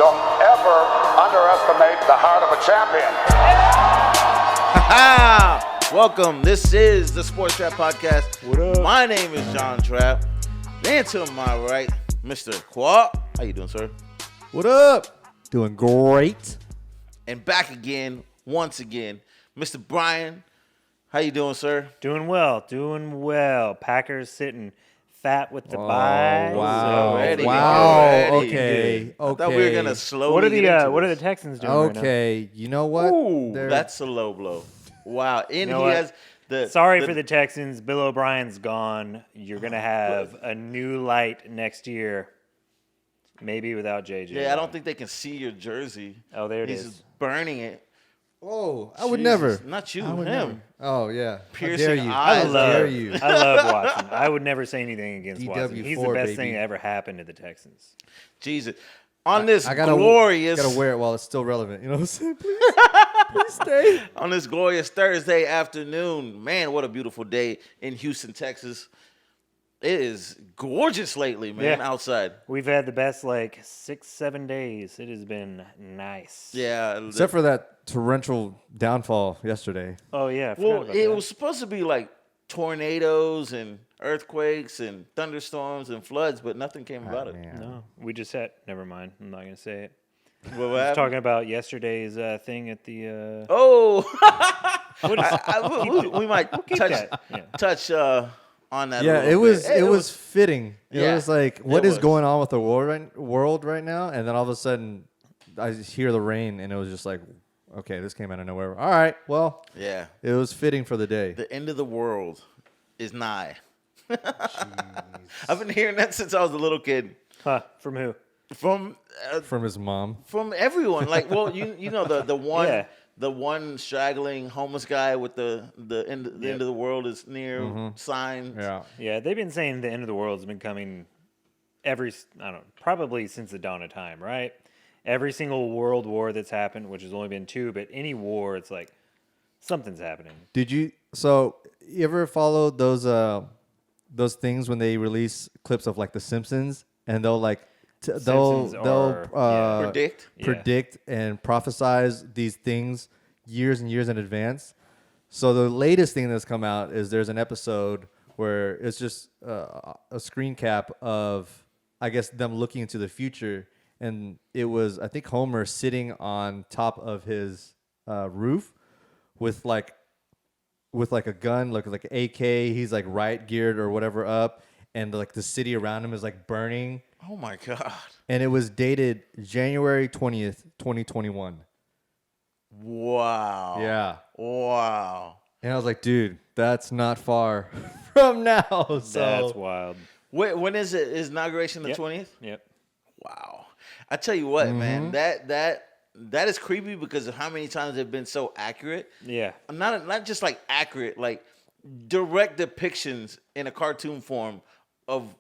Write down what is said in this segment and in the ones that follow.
Don't ever underestimate the heart of a champion. Welcome. This is the Sports Trapp Podcast. What up? My name is John Trapp. And to my right, Mr. Khoa. How you doing, sir? What up? Doing great. And back again, once again, Mr. Brian. How you doing, sir? Doing well. Packers sitting fat with the bye. Wow. Already. Okay. I thought we were gonna slowly. What are get into the this. Texans doing right now? Okay. You know what? Ooh, They're- that's a low blow. Wow. And You know he what? has the. Sorry for the Texans. Bill O'Brien's gone. You're gonna have a new light next year. Maybe without JJ. Yeah, I don't think they can see your jersey. Oh, there it He's is. burning it. Oh, I would Jesus. never. Not you, I would him. never. Oh, yeah. Piercing How dare you? eyes. How dare you? I love Watson. I would never say anything against Watson. He's the DW4, best baby. thing that ever happened to the Texans. Jesus. On this I gotta wear it while it's still relevant. You know what I'm saying? Please stay. On this glorious Thursday afternoon, man, what a beautiful day in Houston, Texas. It is gorgeous lately, man, Yeah. outside. We've had the best 6-7 days. It has been nice. Yeah. Except for that torrential downfall yesterday. Oh yeah. I forgot well, about it that. was supposed to be like tornadoes and earthquakes and thunderstorms and floods, but nothing came about it. Man. No, we just had. Never mind. I'm not gonna say it. What I was happened? talking about yesterday's thing at the. Oh, What is, we might keep touch that. Yeah. touch on that. a Yeah, little it was bit. it was fitting. It Yeah, was like, what it is was. going on with the world right now? And then all of a sudden, I just hear the rain, and it was just like, okay, this came out of nowhere. All right, well, Yeah, it was fitting for the day. the end of the world is nigh. I've been hearing that since I was a little kid. Huh? From who? From From his mom. from everyone. Like, well, you know the one Yeah. the one straggling homeless guy with the end of the world is near sign. Yeah. Yeah, they've been saying the end of the world has been coming probably since the dawn of time, right? Every single world war that's happened, which has only been 2, but any war, it's like something's happening. You ever follow those things when they release clips of like The Simpsons, and they'll Simpsons are- Predict. Yeah. predict and prophesize these things years and years in advance. So the latest thing that's come out is there's an episode where it's just a screen cap of, I guess, them looking into the future, and it was, I think, Homer sitting on top of his roof with a gun, like AK. He's like right geared or whatever up, and like the city around him is like burning. Oh my God. And it was dated January 20th, 2021. Wow. Yeah. Wow. And I was like, dude, that's not far from now. So That's wild. Wait, when is it? Is inauguration the Yep. 20th? Yep. Wow. I tell you what, man, that is creepy because of how many times they've been so accurate. Yeah. Not just like accurate, like direct depictions in a cartoon form of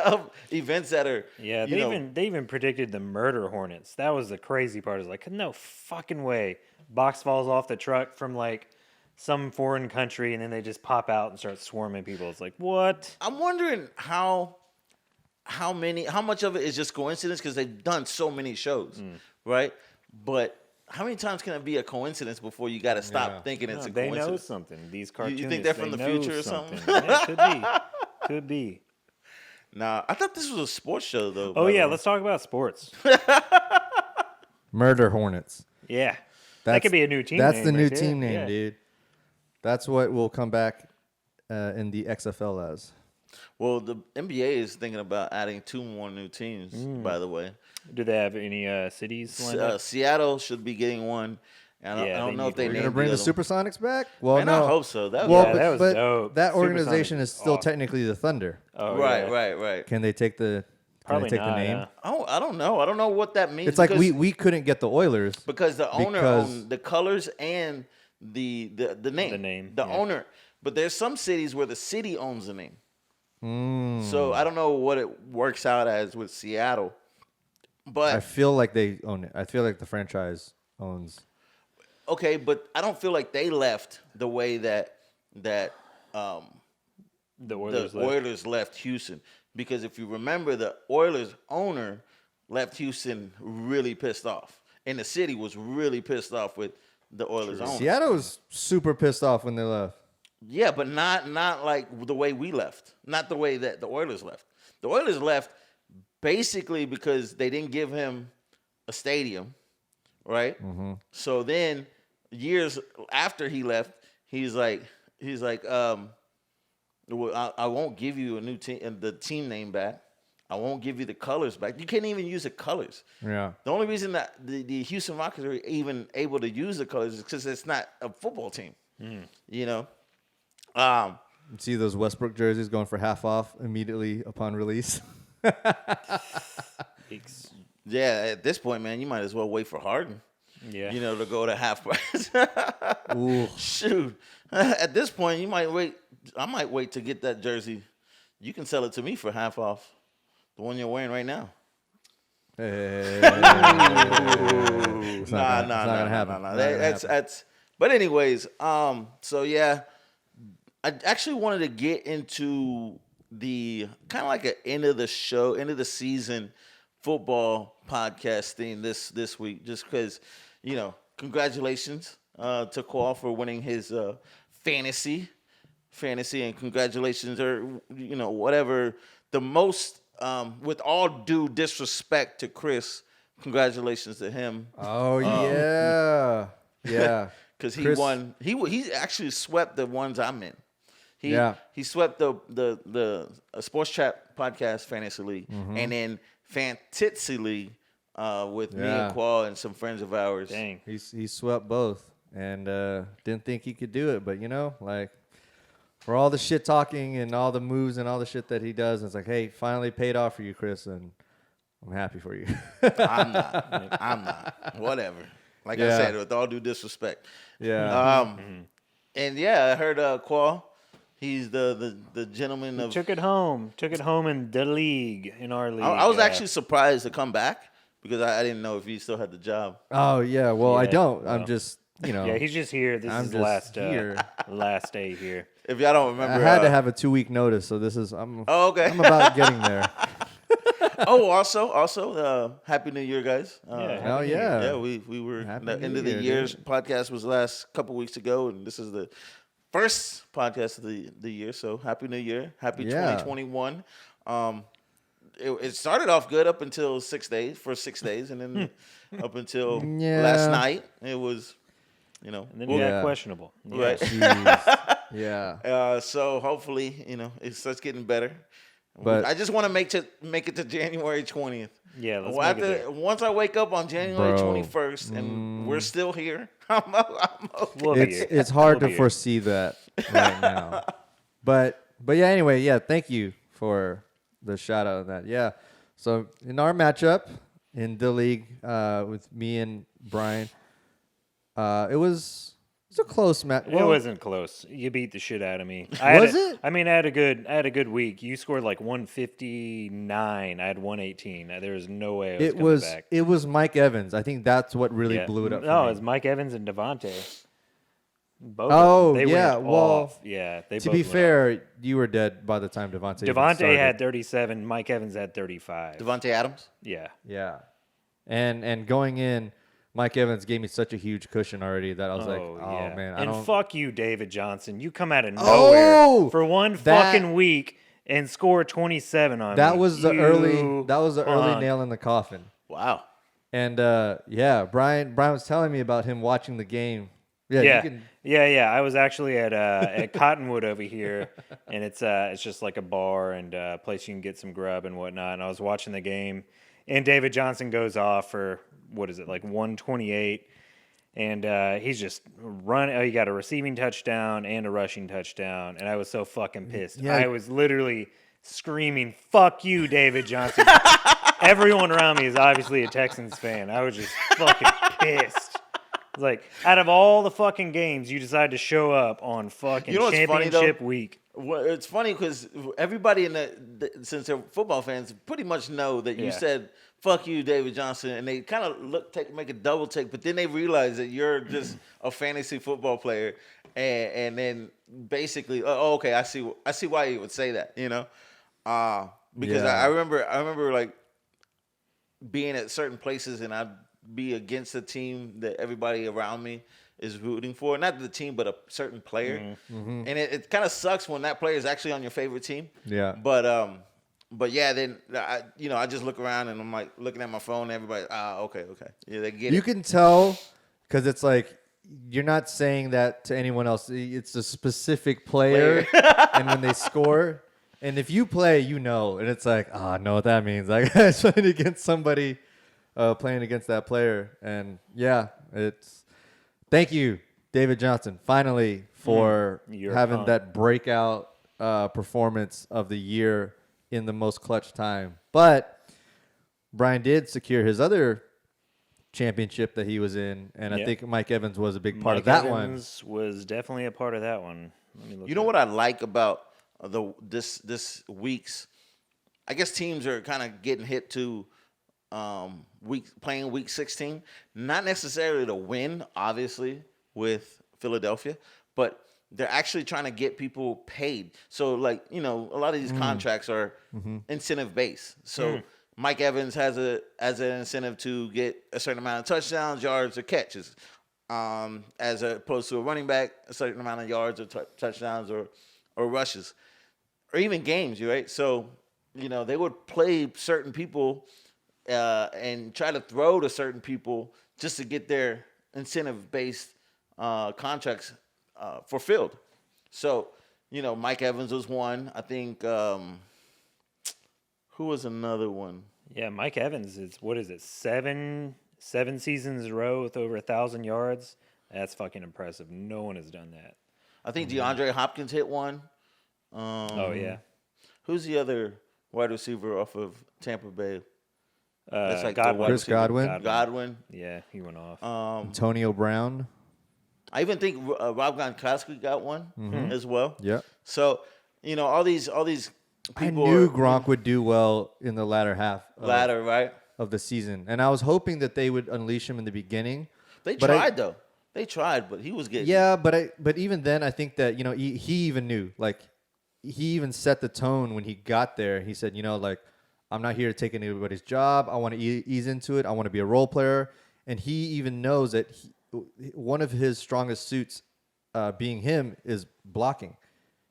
of events that are Yeah, they even predicted the murder hornets. That was the crazy part. Is like, no fucking way. Box falls off the truck from some foreign country, and then they just pop out and start swarming people. It's like, what? I'm wondering how much of it is just coincidence because they've done so many shows, right? But how many times can it be a coincidence before you got to stop thinking it's No, a they know coincidence? something. These cartoons. think they're from the they know future or something? Yeah, could be. Could be. Nah, I thought this was a sports show though. Oh by the yeah, way. let's talk about sports. Murder Hornets. Yeah, that could be a new team. That's name the new right there. team name, Yeah. dude. That's what will come back in the XFL as. Well, the NBA is thinking about adding 2 more new teams. By the way, Do they have any cities lined up? Seattle should be getting one. And I Yeah, don't they know if need they one. You're named gonna bring the other one. Supersonics back? Well, Man, no. I hope so. That Well, was, that was but dope. that Supersonics organization is still awesome. technically the Thunder. Oh, right, yeah. right. Can they take the? Probably can they take not. the name? Yeah. Oh, I don't know. I don't know what that means. It's like because- we couldn't get the Oilers. because the owner because- owned the colors and the name. The name, The yeah. owner. But there's some cities where the city owns the name. Mm. So I don't know what it works out as with Seattle. But I feel like they own it. I feel like the franchise owns. okay, but I don't feel like they left the way that The Oilers the left. Oilers left Houston. Because if you remember, the Oilers owner left Houston really pissed off, and the city was really pissed off with the Oilers owner. Seattle was super pissed off when they left. Yeah, but not like the way we left. Not the way that the Oilers left. The Oilers left basically because they didn't give him a stadium, right? Mm-hmm. So then years after he left, he's like, well, I won't give you a new team, the team name back. I won't give you the colors back. You can't even use the colors. Yeah. The only reason that the Houston Rockets are even able to use the colors is because it's not a football team. You know. You see those Westbrook jerseys going for half off immediately upon release. Yeah, at this point, man, you might as well wait for Harden. Yeah. You know, to go to half price. Ooh. Shoot. At this point, you might wait. I might wait to get that jersey. You can sell it to me for half off. The one you're wearing right now. Hey. Nah. That's. But anyways, so yeah, I actually wanted to get into the kind of like an end of the show, end of the season football podcast theme this week, just because, you know, congratulations to Khoa for winning his fantasy, and congratulations, or you know, whatever the most. With all due disrespect to Chris, congratulations to him. Oh yeah. Because he Chris- won. He actually swept the ones I'm in. He swept the Sports Trap podcast fantasy league, and then Fantitsy league with me and Khoa and some friends of ours. Dang. He swept both and didn't think he could do it, but you know, like for all the shit talking and all the moves and all the shit that he does, it's like, hey, finally paid off for you, Chris, and I'm happy for you. I'm not. Whatever. Like I said, with all due disrespect. Yeah. And yeah, I heard Khoa. He's the gentleman of. Took it home in the league, in our league. I was actually surprised to come back because I didn't know if he still had the job. Oh yeah. Well, I Yeah, don't. well. I'm just, you know. Yeah, he's just here. This I'm is just last here. last day here. If y'all don't I remember, had to have a 2-week notice, so this is I'm okay. I'm about getting there. Also, Happy New Year, guys. Oh yeah. Yeah, we were Happy the New end of the Year, year's dude. podcast was last couple weeks ago, and this is the first podcast of the year. So Happy New Year, Happy Yeah. 2021. It started off good up until 6 days, and then up until last night, it was, you know, And then he got questionable. Yeah. right. Jeez. Yeah. So hopefully, you know, it starts getting better. But- I just want to make it to January 20th. Yeah, let's Well, make it there. once I wake up on January Bro. 21st and we're still here, I'm okay. We'll be here. It's hard We'll to be here. foresee that right now. But yeah, anyway, yeah, thank you for the shout out on that. Yeah. So in our matchup in the league with me and Brian, it was a close match. It wasn't close. You beat the shit out of me. Was it? I mean, I had a good week. You scored like 159. I had 118. There was no way I was coming back. It was Mike Evans. I think that's what really blew it up. No, for it was me. Mike Evans and Devontae. Both. Oh, of them. They yeah, went well, off. Yeah. They To both be went fair, you were dead by the time Devontae. off. even Devontae started. had 37. Mike Evans had 35. Devontae Adams. Yeah. Yeah, and going in, Mike Evans gave me such a huge cushion already that I was like, oh yeah. man, I And don't. fuck you, David Johnson. You come out of Oh! nowhere for one That- fucking week and score 27 on me. That was the early. You That was the early punk. nail in the coffin. Wow. And yeah, Brian was telling me about him watching the game. Yeah, Yeah, you can, yeah. I was actually at Cottonwood over here, and it's just like a bar and a place you can get some grub and whatnot. And I was watching the game, and David Johnson goes off for what is it, like 128, and he's just running. Oh, he got a receiving touchdown and a rushing touchdown, and I was so fucking pissed. Yeah. I was literally screaming, "Fuck you, David Johnson!" Everyone around me is obviously a Texans fan. I was just fucking pissed. It's like, out of all the fucking games, you decide to show up on fucking You know what's funny, championship though? week. Well, it's funny because everybody in since they're football fans, pretty much know that you Yeah. said "fuck you, David Johnson," and they kind of make a double take, but then they realize that you're just a fantasy football player, and then basically, oh, okay, I see why you would say that, you know, because Yeah. I remember like being at certain places and I'd be against a team that everybody around me is rooting for. Not the team, but a certain player. And it kind of sucks when that player is actually on your favorite team. Yeah. But yeah, then I just look around and I'm like looking at my phone. And everybody, okay, yeah, they get it. You can tell because it's like you're not saying that to anyone else. It's a specific player, and when they score, and if you play, and it's like, I know what that means. Like it's playing against somebody, playing against that player, and yeah, it's. Thank you, David Johnson, finally for having that breakout performance of the year in the most clutch time. But Brian did secure his other championship that he was in, and I think Mike Evans was a big part of that one. Mike Evans was definitely a part of that one. Let me look. You know what I like about this week's? I guess teams are kind of getting hit to playing week 16, not necessarily to win, obviously, with Philadelphia, but they're actually trying to get people paid. So, like, a lot of these contracts are incentive based. So Mike Evans has an incentive to get a certain amount of touchdowns, yards, or catches, as opposed to a running back, a certain amount of yards or touchdowns or rushes, or even games, right? So, they would play certain people and try to throw to certain people just to get their incentive-based contracts fulfilled. So, Mike Evans was one. I think who was another one? Yeah, Mike Evans is, what is it, seven seasons in a row with over 1,000 yards? That's fucking impressive. No one has done that. I think DeAndre Hopkins hit one. Oh, yeah. Who's the other wide receiver off of Tampa Bay? That's like Godwin. Chris Godwin. Godwin. Yeah, he went off. Antonio Brown. I even think Rob Gronkowski got one as well. Yeah. So, all these people. I knew Gronk would do well in the latter half. Right? Of the season, and I was hoping that they would unleash him in the beginning. They tried though. They tried, but he was getting. Yeah, but even then, I think that he even knew. Like, he even set the tone when he got there. He said, like, I'm not here to take anybody's job. I want to ease into it. I want to be a role player. And he even knows that one of his strongest suits, being him, is blocking.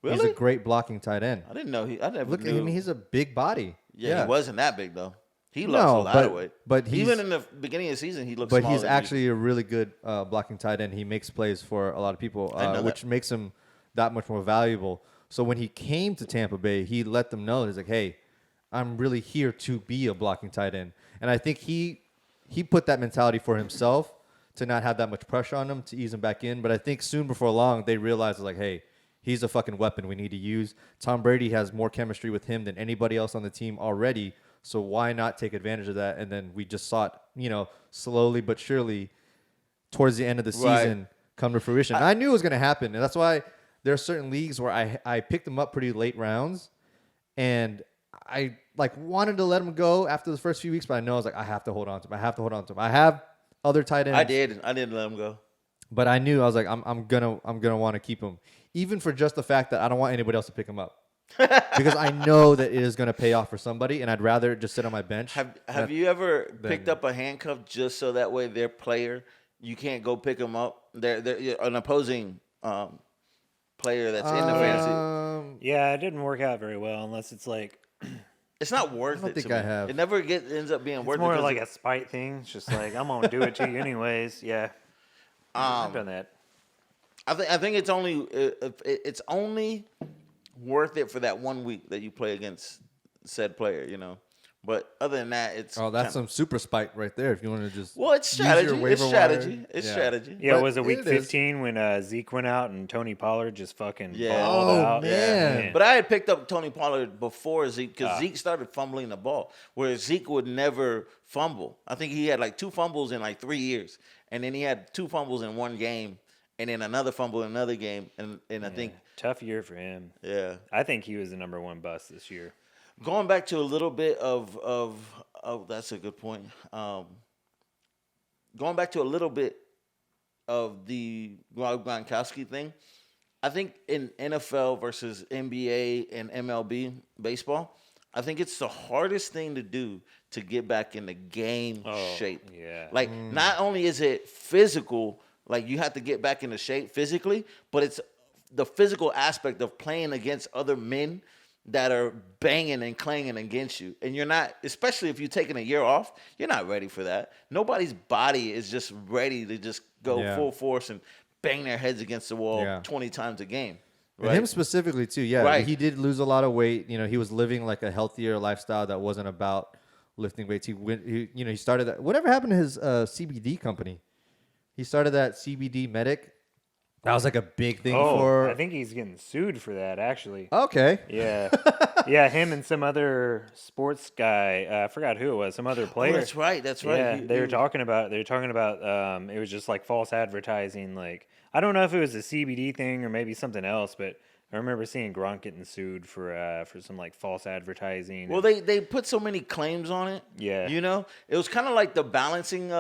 Really? He's a great blocking tight end. I didn't know I never Look knew. at him. He's a big body. Yeah, he wasn't that big though. He lost a lot of weight. But even in the beginning of the season, he looked. But smaller he's than actually a really good blocking tight end. He makes plays for a lot of people, which makes him that much more valuable. So when he came to Tampa Bay, he let them know, he's like, hey, I'm really here to be a blocking tight end. And I think he put that mentality for himself to not have that much pressure on him, to ease him back in. But I think soon before long, they realized, like, hey, he's a fucking weapon we need to use. Tom Brady has more chemistry with him than anybody else on the team already. So why not take advantage of that? And then we just saw it, slowly but surely towards the end of the season come to fruition. I knew it was going to happen. And that's why there are certain leagues where I picked them up pretty late rounds. And I wanted to let him go after the first few weeks, but I know I was like, I have to hold on to him. I have other tight ends. I didn't let him go. But I knew I was like, I'm gonna want to keep him, even for just the fact that I don't want anybody else to pick him up. Because I know that it is going to pay off for somebody, and I'd rather just sit on my bench. Have you ever picked up a handcuff just so that way their player, you can't go pick them up? They're an opposing player that's in the fantasy. Yeah, it didn't work out very well unless it's like. It's not worth it. I don't think to I me. have. It never ends up being worth it. It's more like a spite thing. It's just like, I'm gonna do it to you anyways. Yeah, I've done that. I think it's only worth it for that 1 week that you play against said player, But other than that, it's some super spite right there. If you want to just it's strategy. It's strategy. Yeah, But was it week it is. 15 when Zeke went out and Tony Pollard just fucking balled Oh, out? man. But I had picked up Tony Pollard before Zeke because Zeke started fumbling the ball, whereas Zeke would never fumble. I think he had like 2 fumbles in like 3 years, and then he had 2 fumbles in one game, and then another fumble in another game, and I think tough year for him. Yeah, I think he was the number 1 bust this year. Going back to a little bit of that's a good point. Going back to a little bit of the Gronkowski thing, I think in NFL versus NBA and MLB baseball, I think it's the hardest thing to do to get back in the game shape. Yeah. Like, not only is it physical, like you have to get back into shape physically, but it's the physical aspect of playing against other men that are banging and clanging against you. And you're not, especially if you're taking a year off, you're not ready for that. Nobody's body is just ready to just go full force and bang their heads against the wall 20 times a game. And Right? him specifically too, yeah. Right. He did lose a lot of weight. You know, he was living like a healthier lifestyle that wasn't about lifting weights. He started that. Whatever happened to his CBD company? He started that CBD Medic. That was like a big thing for. I think he's getting sued for that, actually. Okay. Yeah. Yeah, him and some other sports guy. I forgot who it was. Some other player. Oh, that's right. That's right. Yeah, they were talking about. It was just like false advertising. Like, I don't know if it was a CBD thing or maybe something else, but I remember seeing Gronk getting sued for some like false advertising. Well, they put so many claims on it. Yeah. You know, it was kind of like the balancing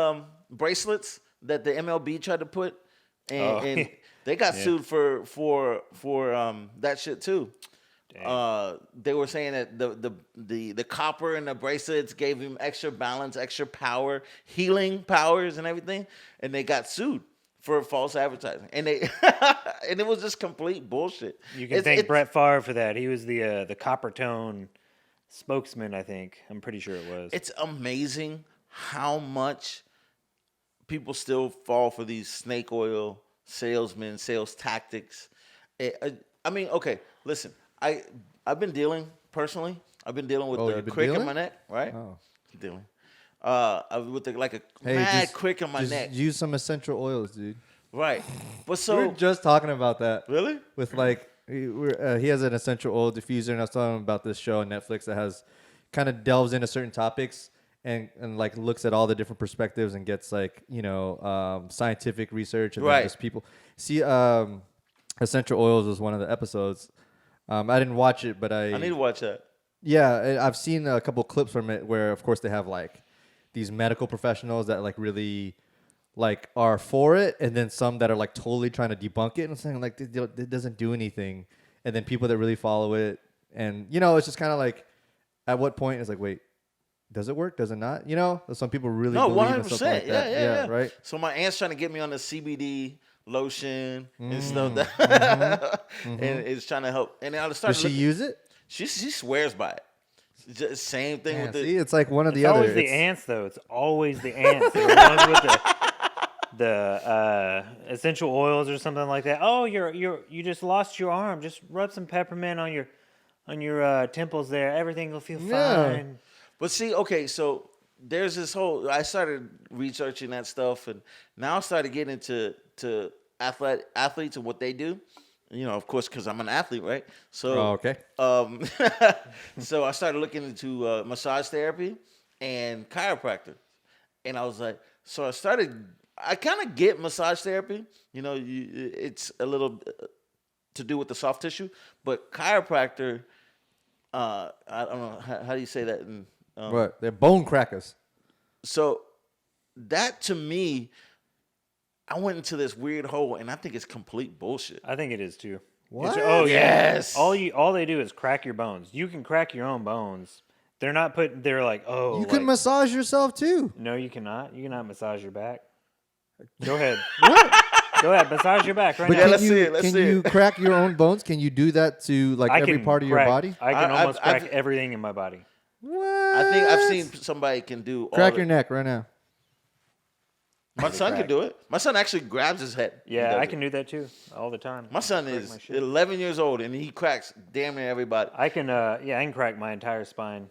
bracelets that the MLB tried to put, and they got sued for that shit too. They were saying that the copper in the bracelets gave him extra balance, extra power, healing powers, and everything, and they got sued for false advertising, and they and it was just complete bullshit. You can thank Brett Favre for that. He was the copper tone spokesman, I think. I'm pretty sure it was. It's amazing how much people still fall for these snake oil salesmen, sales tactics. I mean, okay, listen. I've been dealing personally. I've been dealing with the crick in my neck, right? Oh. Dealing. With a mad crick in my neck. Use some essential oils, dude. Right. But We were just talking about that. Really? With like, he has an essential oil diffuser, and I was telling him about this show on Netflix that has kind of delves into certain topics and like looks at all the different perspectives and gets like, scientific research and then just people. See, essential oils was one of the episodes. I didn't watch it, but I need to watch that. Yeah, I've seen a couple clips from it where, of course, they have like these medical professionals that like really like are for it, and then some that are like totally trying to debunk it and saying like it doesn't do anything, and then people that really follow it, and it's just kind of like, at what point it's like, wait, does it work? Does it not? Some people really believe in something like that. Yeah, right. So my aunt's trying to get me on the CBD lotion and stuff that, and it's trying to help. And I started. Does she use it? She swears by it. Just same thing with see, it's like one of the It's other. always the ants, though. It's always the ants. They're the ones with the essential oils or something like that. Oh, you just lost your arm. Just rub some peppermint on your temples there. Everything will feel fine. But see, okay, so there's this whole. I started researching that stuff, and now I started getting into athletes and what they do. Of course, because I'm an athlete, right? So, okay. So I started looking into massage therapy and chiropractor, and I was like, so I kind of get massage therapy. It's a little to do with the soft tissue, but chiropractor, I don't know how do you say that? What? They're bone crackers. So that to me, I went into this weird hole, and I think it's complete bullshit. I think it is too. What? Yes. All they do is crack your bones. You can crack your own bones. They're not putting. They're like, oh. You can massage yourself too. No, you cannot. You cannot massage your back. Go ahead. What? Go ahead, massage your back right now. let's see it. Let's can see you it. crack your own bones? Can you do that to like every part of your body? I can almost crack I've- everything in my body. What? I think I've seen somebody can do. Crack your neck right now. My son can do it. My son actually grabs his head. Yeah, I can do that too all the time. My son Crack is my shit. 11 years old, and he cracks damn near everybody. I can. I can crack my entire spine.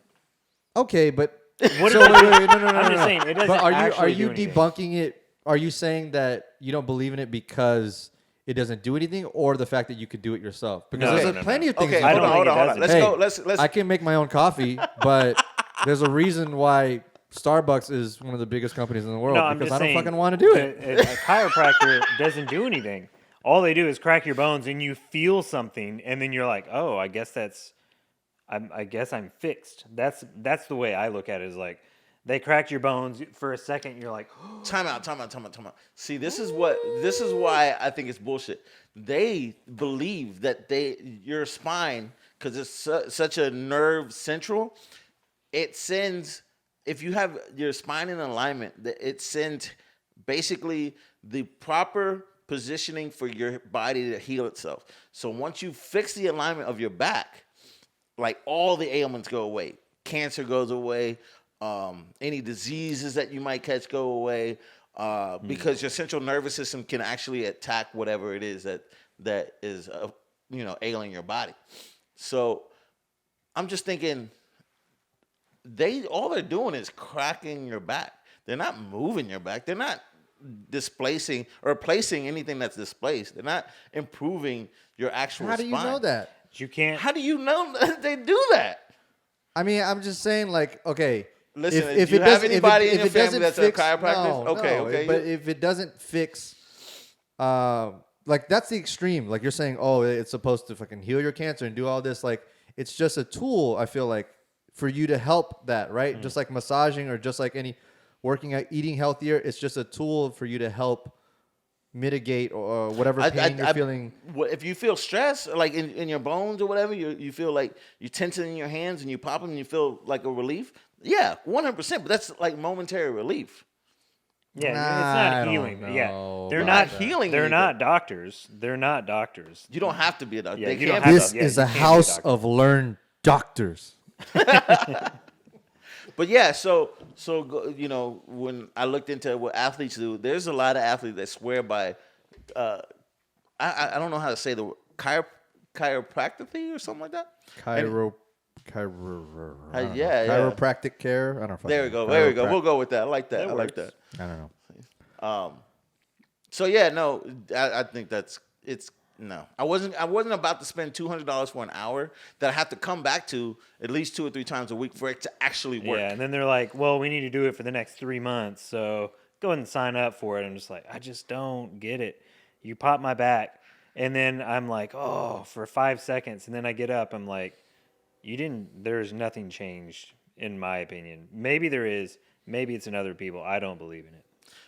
Okay, but What so does it do? wait, no. I'm just saying it doesn't. But are actually you do anything. debunking it? Are you saying that you don't believe in it because it doesn't do anything, or the fact that you could do it yourself? Because there's plenty of things. Okay, you hold can on, do. hold on. Let's Hey, go. Let's. I can make my own coffee, but there's a reason why Starbucks is one of the biggest companies in the world, No, I'm because just I don't saying, fucking want to do it. A chiropractor doesn't do anything. All they do is crack your bones, and you feel something, and then you're like, "Oh, I guess I'm fixed." That's the way I look at it. Is like they cracked your bones for a second. You're like, Time out. See, this is why I think it's bullshit. They believe that your spine because it's such a nerve central. It sends, if you have your spine in alignment, it sends basically the proper positioning for your body to heal itself. So once you fix the alignment of your back, like all the ailments go away. Cancer goes away. Any diseases that you might catch go away. Because your central nervous system can actually attack whatever it is that is ailing your body. So I'm just thinking all they're doing is cracking your back. They're not moving your back. They're not displacing or replacing anything that's displaced. They're not improving your actual spine. How do you know that? You can't. How do you know that they do that? I mean, I'm just saying, like, okay. Listen, if you have anybody in your family that's a chiropractor, okay. But if it doesn't fix, like, that's the extreme. Like, you're saying, oh, it's supposed to fucking heal your cancer and do all this. Like, it's just a tool, I feel like, for you to help that, right? Just like massaging or just like any working out, eating healthier. It's just a tool for you to help mitigate or whatever pain you're feeling. If you feel stress, like in your bones or whatever, you feel like you're tensing in your hands and you pop them and you feel like a relief. Yeah, 100%. But that's like momentary relief. Yeah, it's not healing. Yeah, they're not healing. They're not doctors. They're not doctors. You don't have to be a doctor. Yeah, this is a house of learned doctors. But yeah, so when I looked into what athletes do, there's a lot of athletes that swear by, I don't know how to say the word, chiropractic or something like that. Chiropractic care. I don't know. There we go. We'll go with that. I like that. I like that. I don't know. So yeah, no, I think it's. No, I wasn't about to spend $200 for an hour that I have to come back to at least 2 or 3 times a week for it to actually work. Yeah, and then they're like, well, we need to do it for the next 3 months, so go ahead and sign up for it. I'm just like, I just don't get it. You pop my back, and then I'm like, oh, for 5 seconds, and then I get up. I'm like, there's nothing changed, in my opinion. Maybe there is. Maybe it's in other people. I don't believe in it.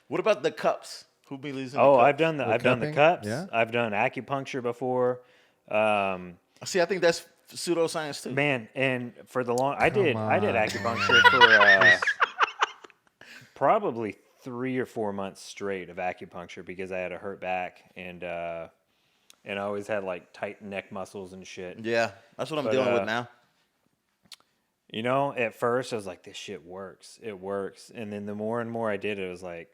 What about the cups? Who believes in the cups? I've done the cups. Yeah. I've done acupuncture before. See, I think that's pseudoscience too. Man, and for the long, I did acupuncture for probably 3 or 4 months straight of acupuncture because I had a hurt back and I always had like tight neck muscles and shit. Yeah, that's what I'm dealing with now. You know, at first I was like, this shit works. It works. And then the more and more I did it, was like,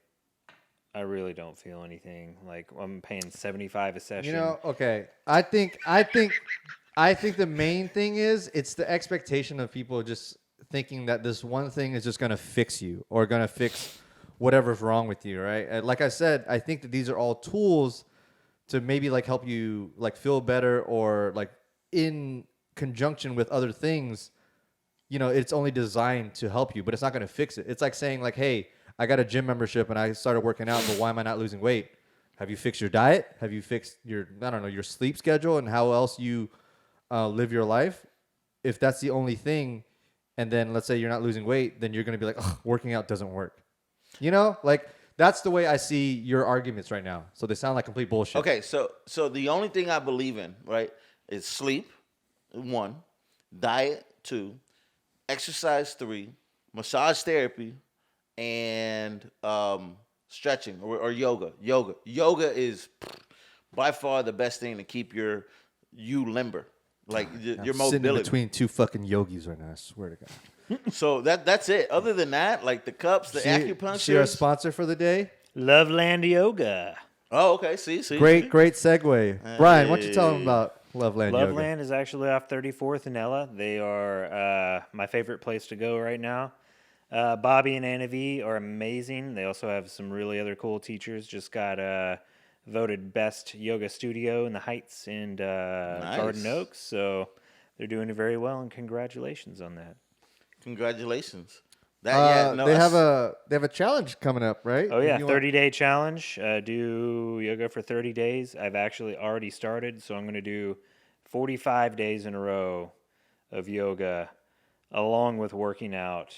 I really don't feel anything. Like I'm paying $75 a session. You know, okay. I think the main thing is it's the expectation of people just thinking that this one thing is just going to fix you or going to fix whatever's wrong with you, right? And like I said, I think that these are all tools to maybe like help you like feel better or like in conjunction with other things. You know, it's only designed to help you, but it's not going to fix it. It's like saying like, hey, I got a gym membership and I started working out, but why am I not losing weight? Have you fixed your diet? Have you fixed your sleep schedule and how else you live your life? If that's the only thing, and then let's say you're not losing weight, then you're going to be like, oh, working out doesn't work. You know, like that's the way I see your arguments right now. So they sound like complete bullshit. Okay, so the only thing I believe in, right, is sleep, 1, diet, 2, exercise, 3, massage therapy, and stretching or yoga. Yoga is by far the best thing to keep you limber, like your mobility. Sitting between 2 fucking yogis right now. I swear to God. So that's it. Other than that, like the cups, the acupuncture. See our sponsor for the day. Loveland Yoga. Oh, okay. See. Great segue. Brian, why don't you tell them about Loveland Yoga? Loveland is actually off 34th and Ella. They are my favorite place to go right now. Bobby and Anna V are amazing. They also have some really other cool teachers. Just got voted best yoga studio in the Heights and Garden Oaks. So they're doing very well, and congratulations on that. Congratulations. They have a challenge coming up, right? Oh yeah, 30-day challenge. Do yoga for 30 days. I've actually already started, so I'm going to do 45 days in a row of yoga, along with working out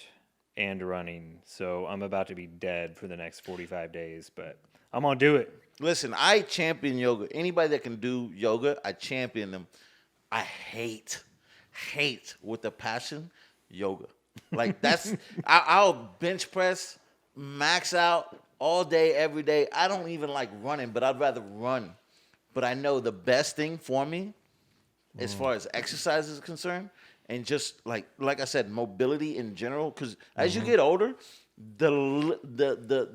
and running. So I'm about to be dead for the next 45 days, but I'm going to do it. Listen, I champion yoga. Anybody that can do yoga, I champion them. I hate hate with a passion yoga. Like that's I'll bench press, max out all day, every day. I don't even like running, but I'd rather run. But I know the best thing for me, as far as exercise is concerned, and just like I said, mobility in general. Because as you get older, the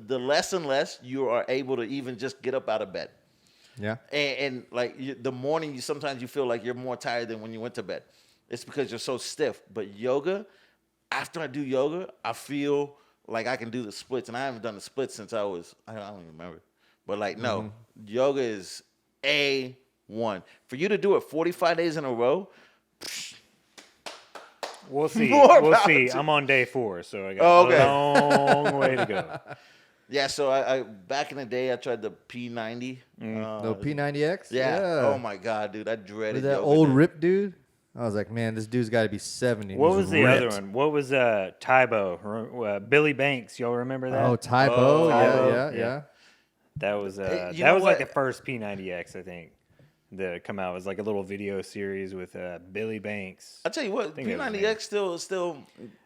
less and less you are able to even just get up out of bed. Yeah. And the morning, sometimes you feel like you're more tired than when you went to bed. It's because you're so stiff. But yoga, after I do yoga, I feel like I can do the splits. And I haven't done the splits since I don't even remember. But no, yoga is A1. For you to do it 45 days in a row, we'll see. More We'll power see. to- I'm on day 4, so I got a long way to go. yeah, so I back in the day, I tried the P90. No P90X. Yeah. Oh, my God, dude. I dreaded With that yoga, old dude. rip dude. I was like, man, this dude's got to be 70. What He's was the ripped. other one? What was Tybo? Billy Banks. Y'all remember that? Oh, Tybo. Tybo. Yeah. That was you that know was like what? the first P90X, I think, that come out. It was like a little video series with Billy Banks. I tell you what, think that was P90X still.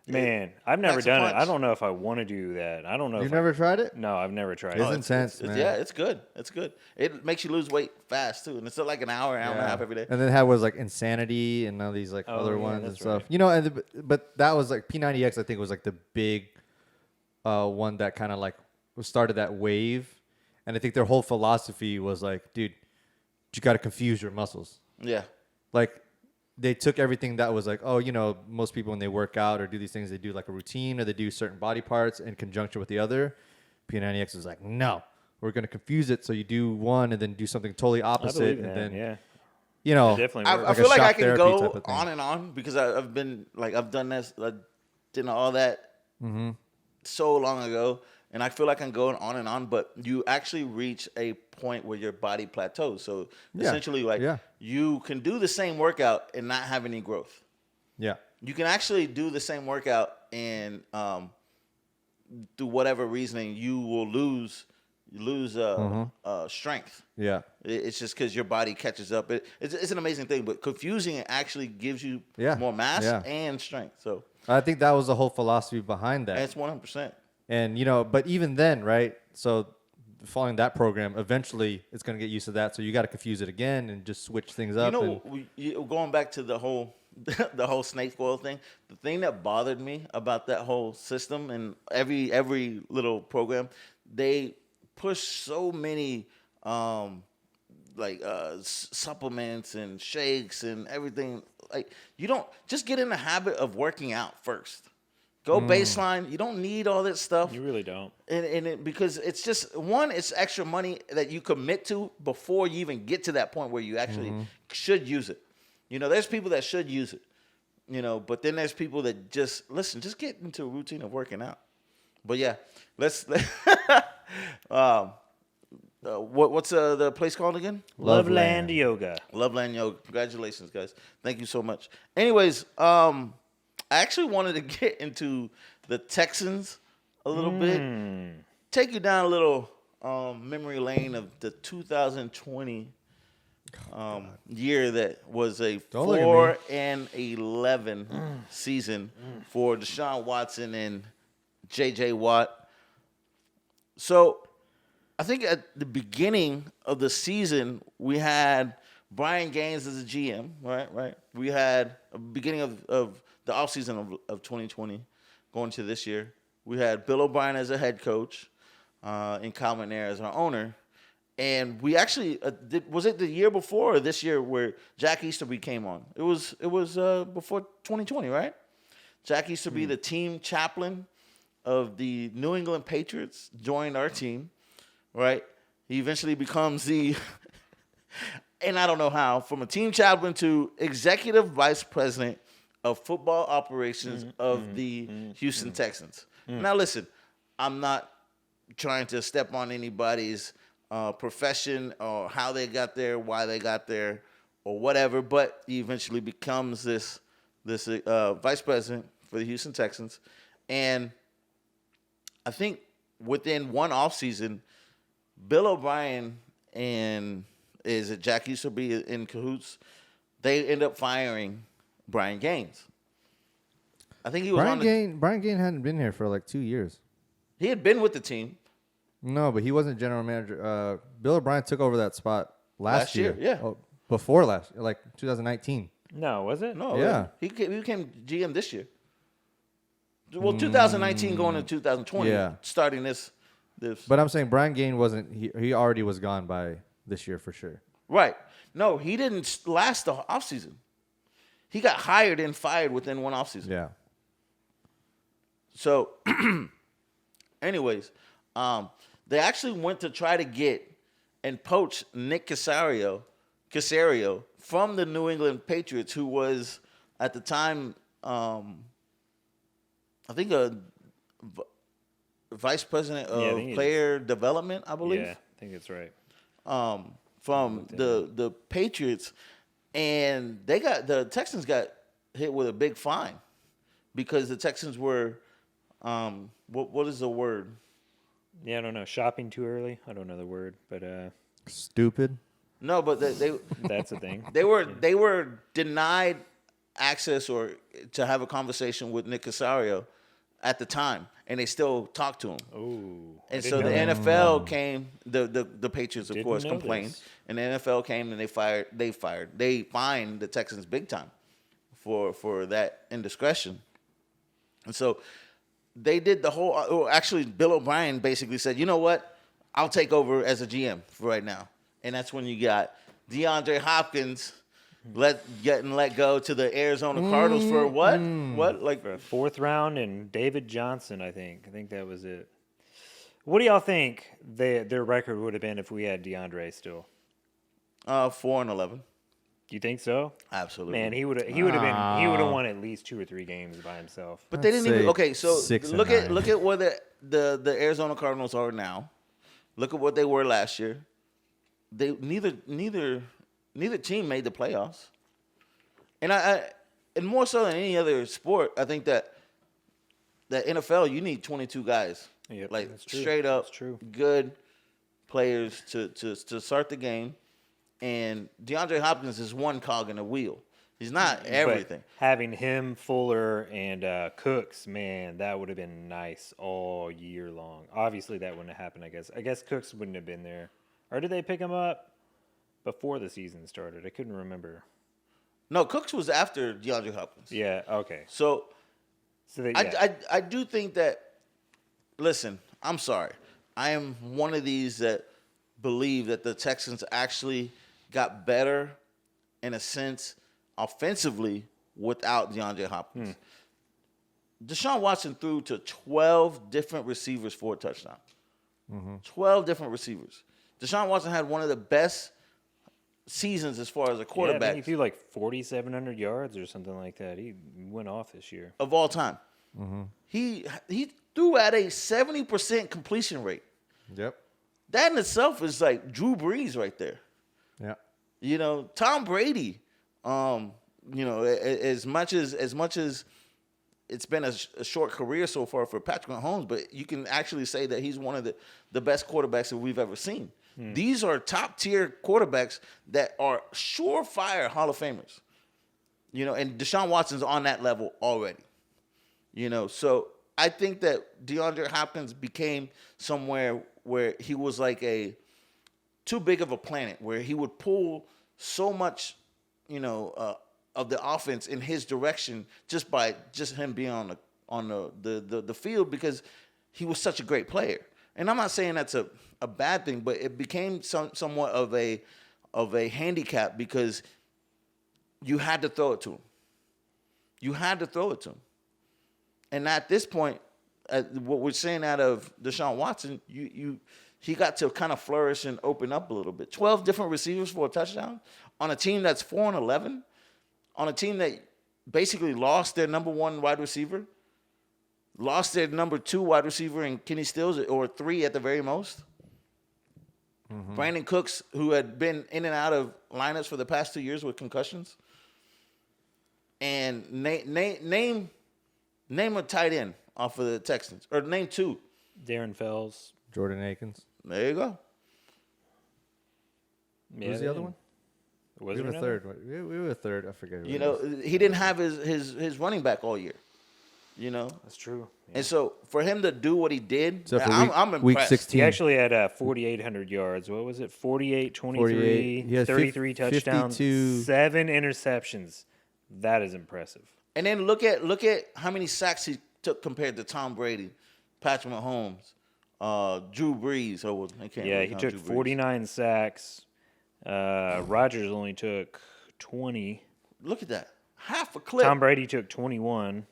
Man, I've never Packs a done it. punch. I don't know if I want to do that. I don't know. You if never tried it? No, I've never tried It's it. intense, man. Yeah, it's good. It's good. It makes you lose weight fast too, and it's like an hour and a half every day. And then it had was like Insanity and all these like other yeah, ones and that's stuff. right. You know, but that was like P90X. I think was like the big one that kind of like started that wave. And I think their whole philosophy was like, dude, you got to confuse your muscles. Yeah, Like they took everything that was like, oh, most people when they work out or do these things, they do like a routine or they do certain body parts in conjunction with the other. P90X is like, no, we're going to confuse it. So you do one and then do something totally I opposite. believe And that. then, Yeah, it definitely. I works. feel a like I shock can therapy go type of thing. on and on because I've been I've done this, did all that so long ago, and I feel like I can go on and on. But you actually reach a point where your body plateaus. So Yeah. essentially, you can do the same workout and not have any growth. Yeah. You can actually do the same workout and through whatever reasoning you will lose strength. Yeah. It's just because your body catches up. It's an amazing thing, but confusing it actually gives you more mass and strength. So I think that was the whole philosophy behind that. that's 100%. And, but even then, right? So following that program, eventually it's going to get used to that. So you got to confuse it again and just switch things up. Going back to the whole the whole snake oil thing, the thing that bothered me about that whole system and every little program, they push so many supplements and shakes and everything. Like, you don't just get in the habit of working out first. Go baseline. You don't need all that stuff. You really don't. Because it's just it's extra money that you commit to before you even get to that point where you actually should use it. There's people that should use it. But then there's people that just get into a routine of working out. But yeah, let's. What's the place called again? Loveland Yoga. Loveland Yoga. Congratulations, guys. Thank you so much. Anyways, I actually wanted to get into the Texans a little bit. Take you down a little memory lane of the 2020 year that was a Don't look at 4-11 season for Deshaun Watson and J.J. Watt. So I think at the beginning of the season, we had Brian Gaines as a GM, right? We had a beginning of the offseason of 2020 going to this year. We had Bill O'Brien as a head coach and Kyle McNair as our owner. And we actually was it the year before or this year where Jack Easterby came on? It was before 2020, right? Jack Easterby, the team chaplain of the New England Patriots, joined our team, right? He eventually becomes and I don't know how, from a team chaplain to executive vice president of football operations of the Houston Texans. Now listen, I'm not trying to step on anybody's profession or how they got there, why they got there, or whatever. But he eventually becomes this vice president for the Houston Texans, and I think within one offseason, Bill O'Brien and Jack Easterby in cahoots? They end up firing Brian Gaines. I think he was Brian Gaines hadn't been here for like 2 years. He had been with the team No, but he wasn't general manager. Bill O'Brien took over that spot last year. Yeah. Oh, before last, like 2019. No, was it? No, Yeah. he became GM this year. Well, 2019 going into 2020, Yeah. starting this. But I'm saying Brian Gaines wasn't. He already was gone by this year for sure. Right. No, he didn't last the offseason. He got hired and fired within one offseason. Yeah. So, anyways, they actually went to try to get and poach Nick Caserio from the New England Patriots, who was at the time, I think, a vice president of player development, I believe. Yeah, I think it's right. From the Patriots, and the Texans got hit with a big fine because the Texans were, what is the word? Yeah, I don't know. Shopping too early? I don't know the word, but Stupid. No, but they that's a thing. they were denied access or to have a conversation with Nick Caserio at the time, and they still talked to him. Oh. And so the NFL came, the Patriots of course know complained, this. and the NFL came and they fined the Texans big time for that indiscretion. And so they did the whole. Actually, Bill O'Brien basically said, "You know what? I'll take over as a GM for right now." And that's when you got DeAndre Hopkins getting let go to the Arizona Cardinals for what? What, like For a 4th round and David Johnson, I think. I think that was it. What do y'all think their record would have been if we had DeAndre still? 4-11. Do you think so? Absolutely. Man, he would have won at least 2 or 3 games by himself. But they didn't even. Okay, so 6 and look 9. at where the Arizona Cardinals are now. Look at what they were last year. They neither team made the playoffs. And and more so than any other sport, I think that NFL, you need 22 guys. Yep, like that's true. straight up That's true. good players to start the game. And DeAndre Hopkins is one cog in a wheel. He's not everything. But having him, Fuller, and Cooks, man, that would have been nice all year long. Obviously, that wouldn't have happened, I guess. I guess Cooks wouldn't have been there. Or did they pick him up before the season started? I couldn't remember. No, Cooks was after DeAndre Hopkins. Yeah, okay. So Yeah. I do think that, listen, I'm sorry. I am one of these that believe that the Texans actually got better, in a sense, offensively without DeAndre Hopkins. Deshaun Watson threw to 12 different receivers for a touchdown. 12 different receivers. Deshaun Watson had one of the best seasons as far as a Yeah, I quarterback think he threw like 4,700 yards or something like that. He went off this year. of all time. He threw at a 70% completion rate. Yep. That in itself is like Drew Brees right there. Yeah. You know, Tom Brady. You know, as much as it's been a short career so far for Patrick Mahomes, but you can actually say that he's one of the best quarterbacks that we've ever seen. These are top tier quarterbacks that are surefire Hall of Famers. You know, and Deshaun Watson's on that level already. You know, so I think that DeAndre Hopkins became somewhere where he was like too big of a planet, where he would pull so much, you know, of the offense in his direction just by him being on the field, because he was such a great player. And I'm not saying that's a bad thing, but it became somewhat of a handicap because you had to throw it to him. You had to throw it to him. And at this point, what we're saying out of Deshaun Watson, he got to kind of flourish and open up a little bit. 12 different receivers for a touchdown on a team that's 4-11, on a team that basically lost their number 1 wide receiver, lost their number 2 wide receiver in Kenny Stills, or 3 at the very most. Brandon Cooks, who had been in and out of lineups for the past 2 years with concussions. And name a tight end off of the Texans, or name 2. Darren Fells. Jordan Akins. There you go. Yeah, Who's the other one? Was we there were another? third. We were third. I forget. Who You it know, was. he didn't have his running back all year. You know, That's true. Yeah. and so for him to do what he did, Except for I'm week impressed. 16. He actually had 4,800 yards. What was it? 48, 23, 48. He had 33 touchdowns, 52. 7 interceptions. That is impressive. And then look at how many sacks he took compared to Tom Brady, Patrick Mahomes, Drew Brees. I can't. Yeah, really he count took Drew Brees. 49 sacks. Rodgers only took 20. Look at that, half a clip. Tom Brady took 21.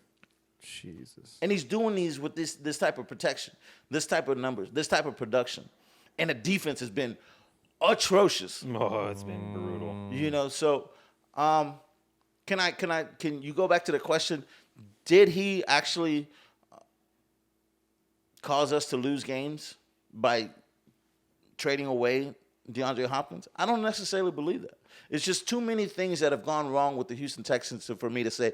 Jesus. And he's doing these with this type of protection, this type of numbers, this type of production, and the defense has been atrocious. Oh, it's been brutal. You know, so can you go back to the question? Did he actually cause us to lose games by trading away DeAndre Hopkins? I don't necessarily believe that. It's just too many things that have gone wrong with the Houston Texans for me to say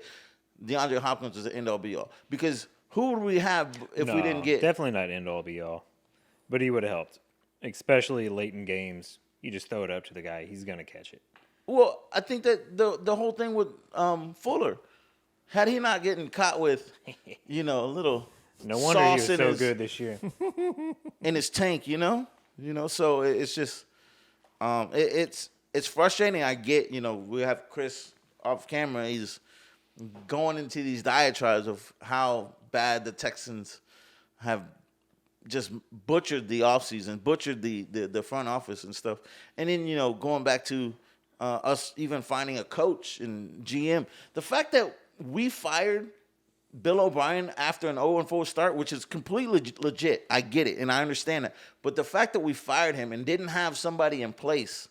DeAndre Hopkins is the end all be all. Because who would we have if we didn't get? Definitely not end all be all. But he would have helped, especially late in games. You just throw it up to the guy; he's gonna catch it. Well, I think that the whole thing with Fuller, had he not getting caught with, a little No wonder he was sauce so good this year. in his tank, so it's just it's frustrating. I get, we have Chris off camera. He's going into these diatribes of how bad the Texans have just butchered the offseason, butchered the front office and stuff. And then, going back to us even finding a coach and GM. The fact that we fired Bill O'Brien after an 0-4 start, which is completely legit. I get it, and I understand that. But the fact that we fired him and didn't have somebody in place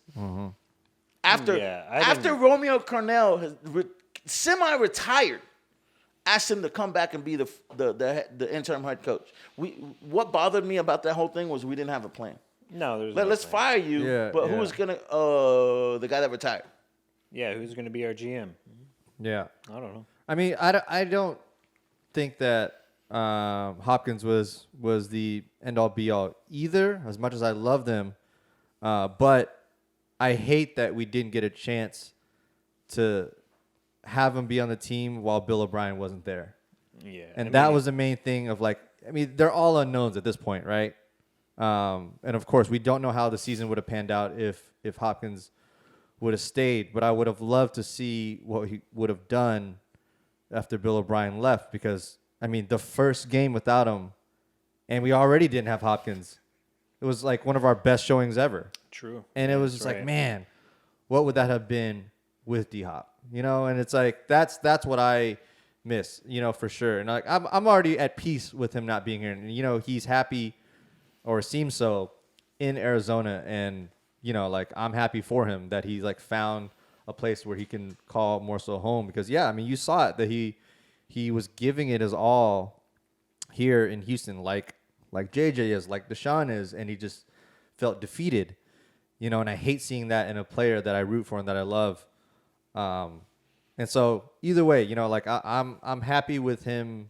after Romeo Cornell has semi-retired, asked him to come back and be the interim head coach. What bothered me about that whole thing was we didn't have a plan. No, there's Let's plan. fire you, but who's gonna the guy that retired? Yeah, who's gonna be our GM? Yeah. I don't know. I mean, I don't think that Hopkins was the end all be all either. As much as I love them, but I hate that we didn't get a chance to have him be on the team while Bill O'Brien wasn't there. Yeah, And that was the main thing of they're all unknowns at this point, right? And of course, we don't know how the season would have panned out if Hopkins would have stayed. But I would have loved to see what he would have done after Bill O'Brien left, because the first game without him, and we already didn't have Hopkins. It was like one of our best showings ever. True. And it was just like, man, what would that have been with D-Hop? And it's like that's what I miss, for sure. And I'm already at peace with him not being here. And he's happy, or seems so, in Arizona. And I'm happy for him that he's found a place where he can call more so home. Because you saw it, that he was giving it his all here in Houston, like JJ is, like Deshaun is, and he just felt defeated. And I hate seeing that in a player that I root for and that I love. And so either way, I'm happy with him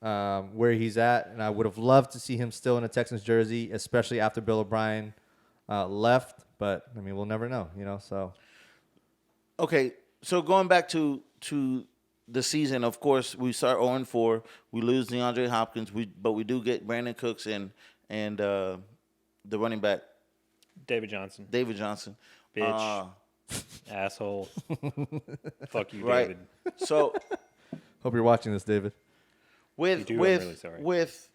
where he's at, and I would have loved to see him still in a Texans jersey, especially after Bill O'Brien left. But we'll never know, So Okay, so going back to the season, of course, we start 0-4. We lose DeAndre Hopkins, but we do get Brandon Cooks and the running back David Johnson. Bitch. Asshole. Fuck you, Right. David. So hope you're watching this, David. with I'm really sorry. with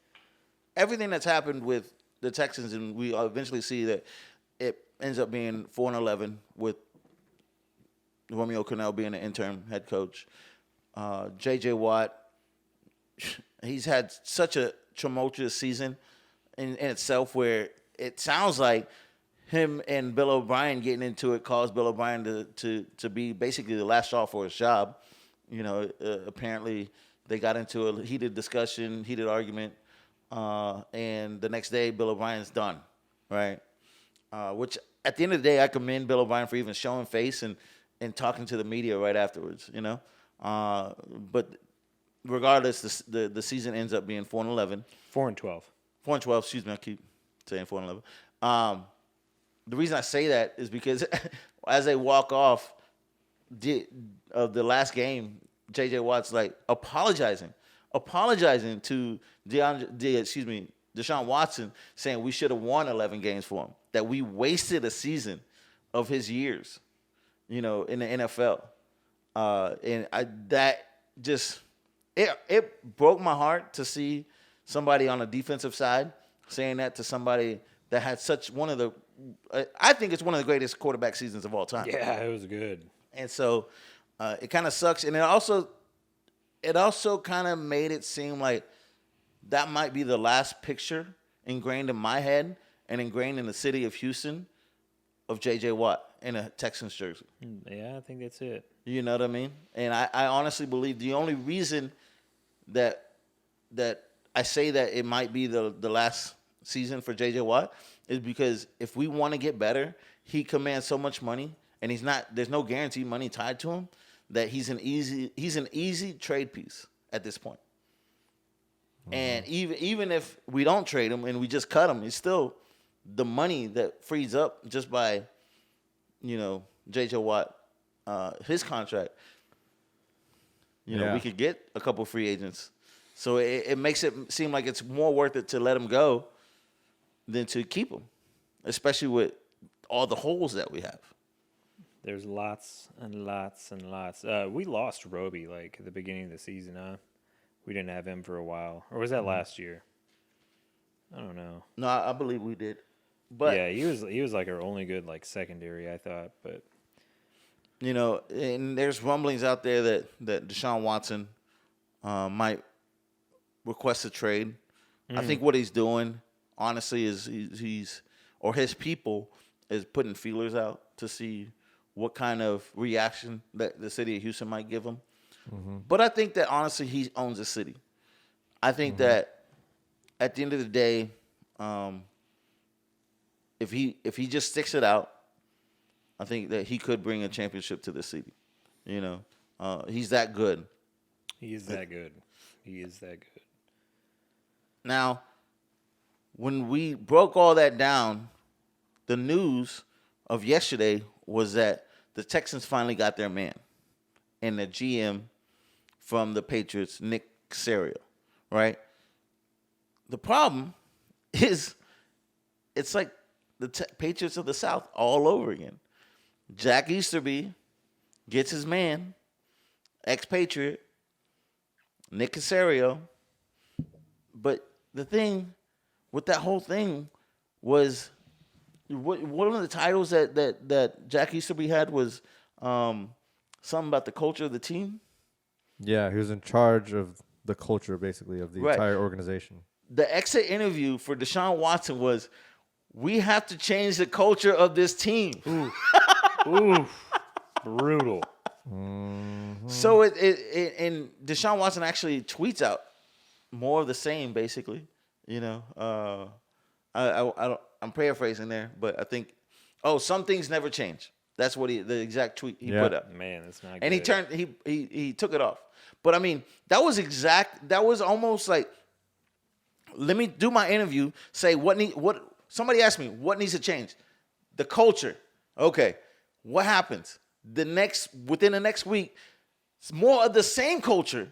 everything that's happened with the Texans, and we eventually see that it ends up being 4-11 with Romeo Cornell being the interim head coach. J.J. Watt, he's had such a tumultuous season in itself, where it sounds like him and Bill O'Brien getting into it caused Bill O'Brien to be basically the last straw for his job. Apparently they got into a heated discussion, heated argument, and the next day Bill O'Brien's done, right? Which at the end of the day, I commend Bill O'Brien for even showing face and talking to the media right afterwards, But regardless, the season ends up being 4-11. 4-12. 4-12, excuse me, I keep saying 4-11. The reason I say that is because as they walk off of the last game, J.J. Watt's like apologizing to Deshaun Watson, saying we should have won 11 games for him, that we wasted a season of his years, in the NFL. It broke my heart to see somebody on the defensive side saying that to somebody that had I think it's one of the greatest quarterback seasons of all time. Yeah, it was good. And so it kind of sucks. And it also kind of made it seem like that might be the last picture ingrained in my head and ingrained in the city of Houston of J.J. Watt in a Texans jersey. Yeah, I think that's it. You know what I mean? And I honestly believe the only reason that I say that it might be the last season for J.J. Watt is because if we want to get better, he commands so much money, and there's no guaranteed money tied to him, that he's an easy trade piece at this point. Mm-hmm. And even if we don't trade him and we just cut him, it's still the money that frees up just by, J.J. Watt, his contract. We could get a couple free agents. So it makes it seem like it's more worth it to let him go than to keep him, especially with all the holes that we have. There's lots and lots and lots. We lost Roby at the beginning of the season, huh? We didn't have him for a while. Or was that last year? I don't know. No, I believe we did. But yeah, he was our only good secondary, I thought. But and there's rumblings out there that Deshaun Watson might request a trade. I think what he's doing, honestly, is he's or his people is putting feelers out to see what kind of reaction that the city of Houston might give him. Mm-hmm. But I think that, honestly, he owns the city. I think that at the end of the day, if he just sticks it out, I think that he could bring a championship to the city. He's that good. He is that good. He is that good. Now, when we broke all that down, the news of yesterday was that the Texans finally got their man, and the GM from the Patriots, Nick Caserio, right? The problem is it's like the Patriots of the South all over again. Jack Easterby gets his man, ex-Patriot, Nick Caserio. But the thing with that whole thing was one of the titles that Jack Easterby had was something about the culture of the team. Yeah, he was in charge of the culture, basically, of the entire organization. The exit interview for Deshaun Watson was, "We have to change the culture of this team." Ooh, brutal. Mm-hmm. So and Deshaun Watson actually tweets out more of the same, basically. I'm paraphrasing there, but I think, some things never change. That's what the exact tweet he put up. Man, that's not good. And he took it off. But I mean, that was almost like, let me do my interview, say somebody asked me what needs to change. The culture. Okay. What happens? Within the next week, it's more of the same culture,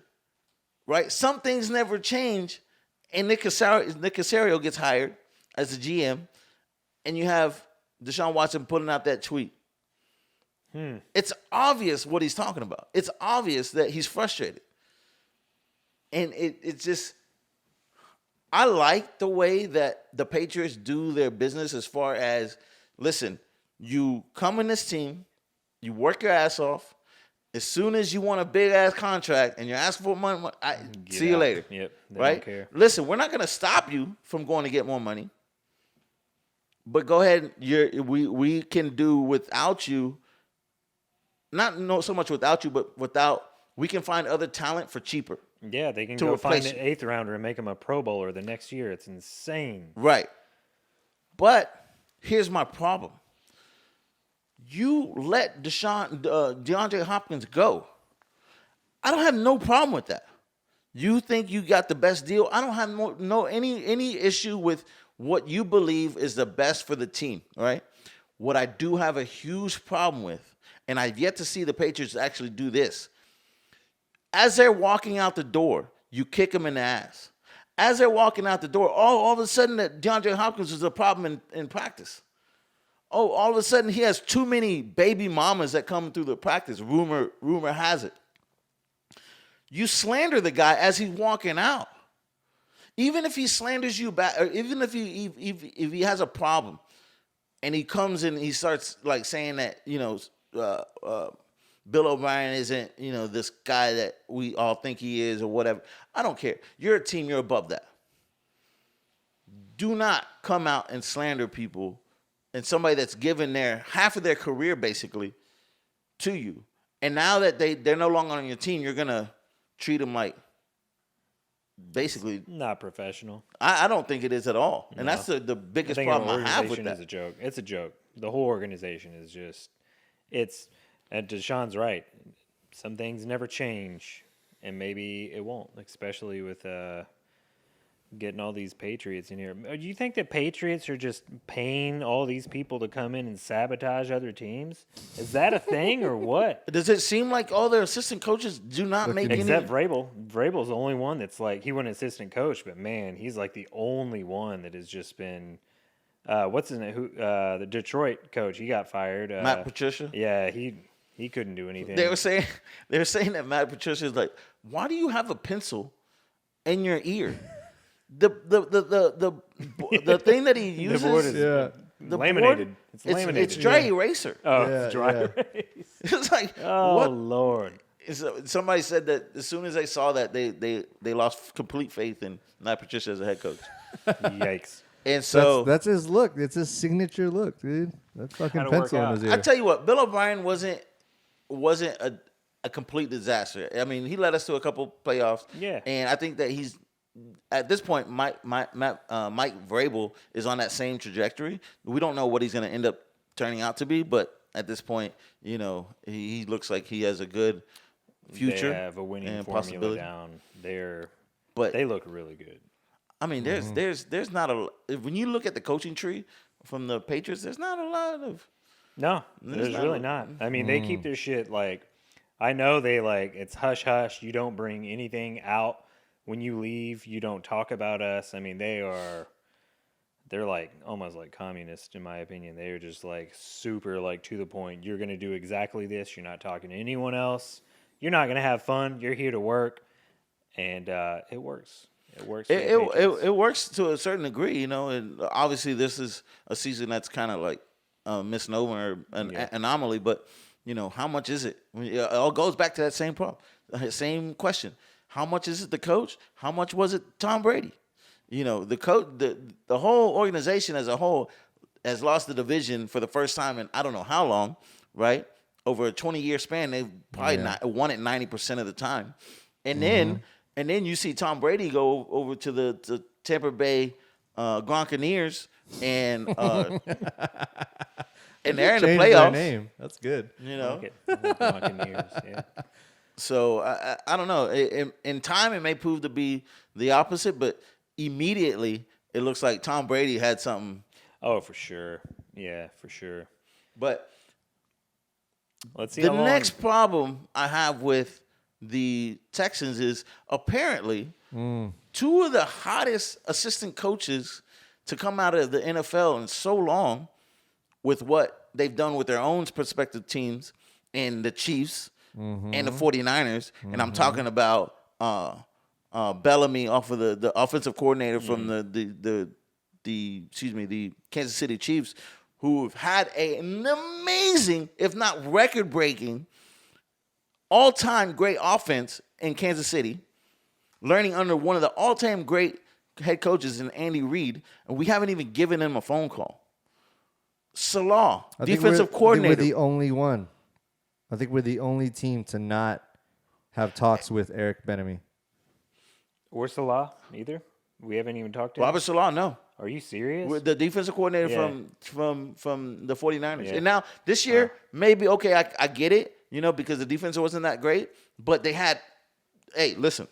right? Some things never change, and Nick Caserio gets hired as the GM, and you have Deshaun Watson putting out that tweet. It's obvious what he's talking about. It's obvious that he's frustrated. And it's just, I like the way that the Patriots do their business as far as, listen, you come in this team, you work your ass off. As soon as you want a big-ass contract and you're asking for money, see you later. Yep, they right? don't care. Listen, we're not going to stop you from going to get more money. But go ahead. We can do without you. Not so much without you, but we can find other talent for cheaper. Yeah, they can go find an 8th rounder and make him a Pro Bowler the next year. It's insane. Right. But here's my problem. You let DeAndre Hopkins go. I don't have no problem with that. You think you got the best deal? I don't have any issue with what you believe is the best for the team, right? What I do have a huge problem with, and I've yet to see the Patriots actually do this. As they're walking out the door, you kick them in the ass. As they're walking out the door, all of a sudden that DeAndre Hopkins is a problem in practice. Oh, all of a sudden he has too many baby mamas that come through the practice. Rumor has it. You slander the guy as he's walking out. Even if he slanders you back, or even if he has a problem, and he comes in and he starts like saying that, Bill O'Brien isn't, this guy that we all think he is or whatever. I don't care. You're a team. You're above that. Do not come out and slander people and somebody that's given half of their career basically to you. And now that they're no longer on your team, you're going to treat them like basically not professional. I don't think it is at all. And that's the biggest problem I have with that. Is a joke. It's a joke. The whole organization is just, and Deshaun's right. Some things never change, and maybe it won't, especially with getting all these Patriots in here. Do you think that Patriots are just paying all these people to come in and sabotage other teams? Is that a thing or what? Does it seem like all their assistant coaches do not make any? Except Vrabel. Vrabel's the only one that's like, he wasn't assistant coach, but man, he's like the only one that has just been, what's his name? The Detroit coach, he got fired. Matt Patricia? Yeah, he couldn't do anything. They were saying that Matt Patricia is like, why do you have a pencil in your ear? The thing that he uses, the board is laminated. It's laminated. It's dry eraser. Oh, it's dry erase. It's like, oh what? Lord. Somebody said that as soon as they saw that, they lost complete faith in Matt Patricia as a head coach. Yikes. And so that's his look. It's his signature look, dude. That fucking pencil in his ear. I tell you what, Bill O'Brien wasn't a complete disaster. I mean, he led us to a couple playoffs. Yeah. And I think that he's at this point, Mike Vrabel is on that same trajectory. We don't know what he's going to end up turning out to be, but at this point, he looks like he has a good future. They have a winning formula down there. But they look really good. I mean, there's not a when you look at the coaching tree from the Patriots, there's not a lot of. No, there's really not. I mean, they keep their shit like. I know they it's hush hush. You don't bring anything out. When you leave, you don't talk about us. I mean, they're like almost like communists, in my opinion. They are just like super like to the point. You're going to do exactly this. You're not talking to anyone else. You're not going to have fun. You're here to work. And it works. It works. It works to a certain degree, and obviously this is a season that's kind of like a misnomer, an anomaly, but how much is it? It all goes back to that same problem, same question. How much is it the coach? How much was it Tom Brady? The coach, the whole organization as a whole has lost the division for the first time in I don't know how long, right? Over a 20-year span, they've probably not won it 90% of the time. And then you see Tom Brady go over to the Tampa Bay Gronkaneers and they're in the playoffs. Their name. That's good. Gronkaneers, yeah. So I don't know. In time, it may prove to be the opposite, but immediately it looks like Tom Brady had something. Oh, for sure. Yeah, for sure. But let's see. The next problem I have with the Texans is apparently two of the hottest assistant coaches to come out of the NFL in so long with what they've done with their own prospective teams and the Chiefs. And the 49ers, and I'm talking about Bellamy off of the offensive coordinator from the Kansas City Chiefs, who have had an amazing, if not record-breaking, all-time great offense in Kansas City, learning under one of the all-time great head coaches in Andy Reid, and we haven't even given him a phone call. Salah, defensive coordinator. I think we're the only one. I think we're the only team to not have talks with Eric Bieniemy. Or Salah, either. We haven't even talked to him. Robert Salah, no. Are you serious? With the defensive coordinator from the 49ers. Yeah. And now this year, maybe, okay, I get it, because the defense wasn't that great. But they had, hey, listen.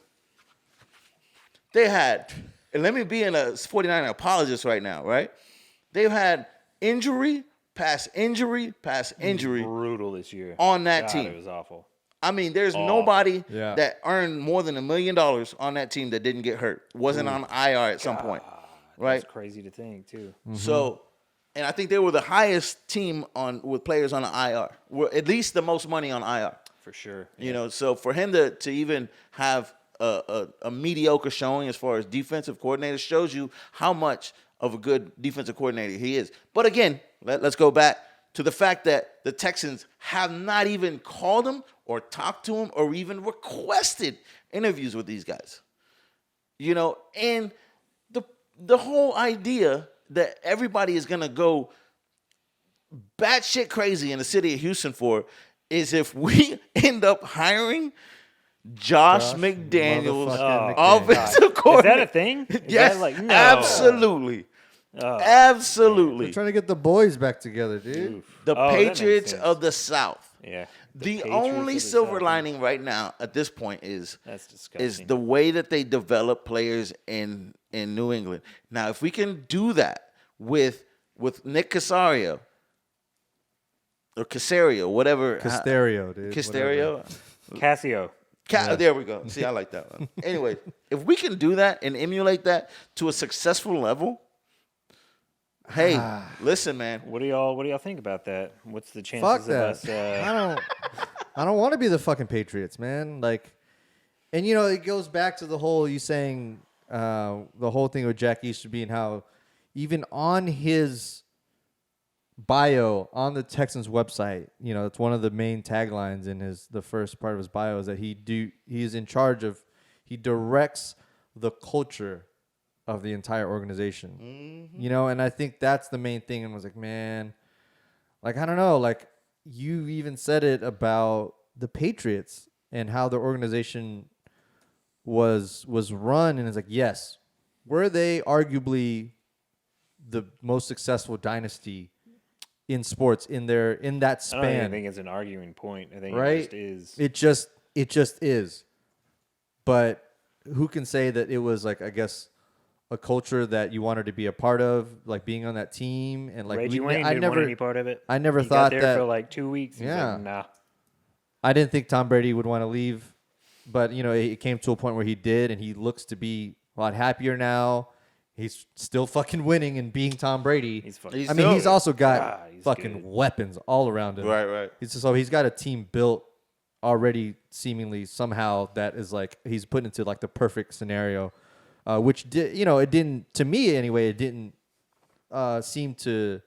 They had, and let me be a 49er apologist right now, right? They've had injury past injury, Brutal this year on that God, team. It was awful. I mean, there's nobody Yeah. that earned more than $1 million on that team that didn't get hurt. Wasn't on IR at some point, right? That's crazy to think too. So, and I think they were the highest team with players on the IR. Were at least the most money on IR. For sure. You know, so for him to even have a mediocre showing as far as defensive coordinator shows you how much of a good defensive coordinator he is. But again, let's go back to the fact that the Texans have not even called him or talked to him or even requested interviews with these guys. You know, and the whole idea that everybody is going to go batshit crazy in the city of Houston for is if we end up hiring Josh McDaniels, offensive coordinator. Is that a thing? Is Yes, that like, no. absolutely. Absolutely. They're trying to get the boys back together, dude. The Oh, that makes Patriots sense. of the South. Yeah. The Patriots only of the silver South. lining right now at this point is That's disgusting. the way that they develop players in New England. Now, if we can do that with Nick Casario or Casario, whatever. Casterio, dude. Castario. Casio. There we go. See, I like that one. Anyway, if we can do that and emulate that to a successful level, hey, listen, man. What do y'all think about that? What's the chances Fuck of that. us? I don't want to be the fucking Patriots, man. Like, and you know, it goes back to the whole you saying the whole thing with Jack Easterby and how even on his bio on the Texans website, you know, it's one of the main taglines in the first part of his bio is that he is in charge of, he directs the culture of the entire organization. You know, and I think that's the main thing. And I was like, man, like, I don't know, like you even said it about the Patriots and how the organization was run, and it's like, yes, were they arguably the most successful dynasty in sports in that I don't span? even think it's an arguing point. I think Right? it just is. It just is. But who can say that it was like, I guess, a culture that you wanted to be a part of, like being on that team, and like Reggie Wayne I didn't never want any part of it. I never He thought got there that for like 2 weeks. He's Yeah. like, nah. I didn't think Tom Brady would want to leave, but you know, it came to a point where he did, and he looks to be a lot happier now. He's still fucking winning and being Tom Brady. He's fucking. He's I mean, he's still- also got God, he's fucking good. weapons all around him. Right. So he's got a team built already, seemingly somehow that is like he's put into like the perfect scenario, which did, you know, it didn't, to me anyway, it didn't seem to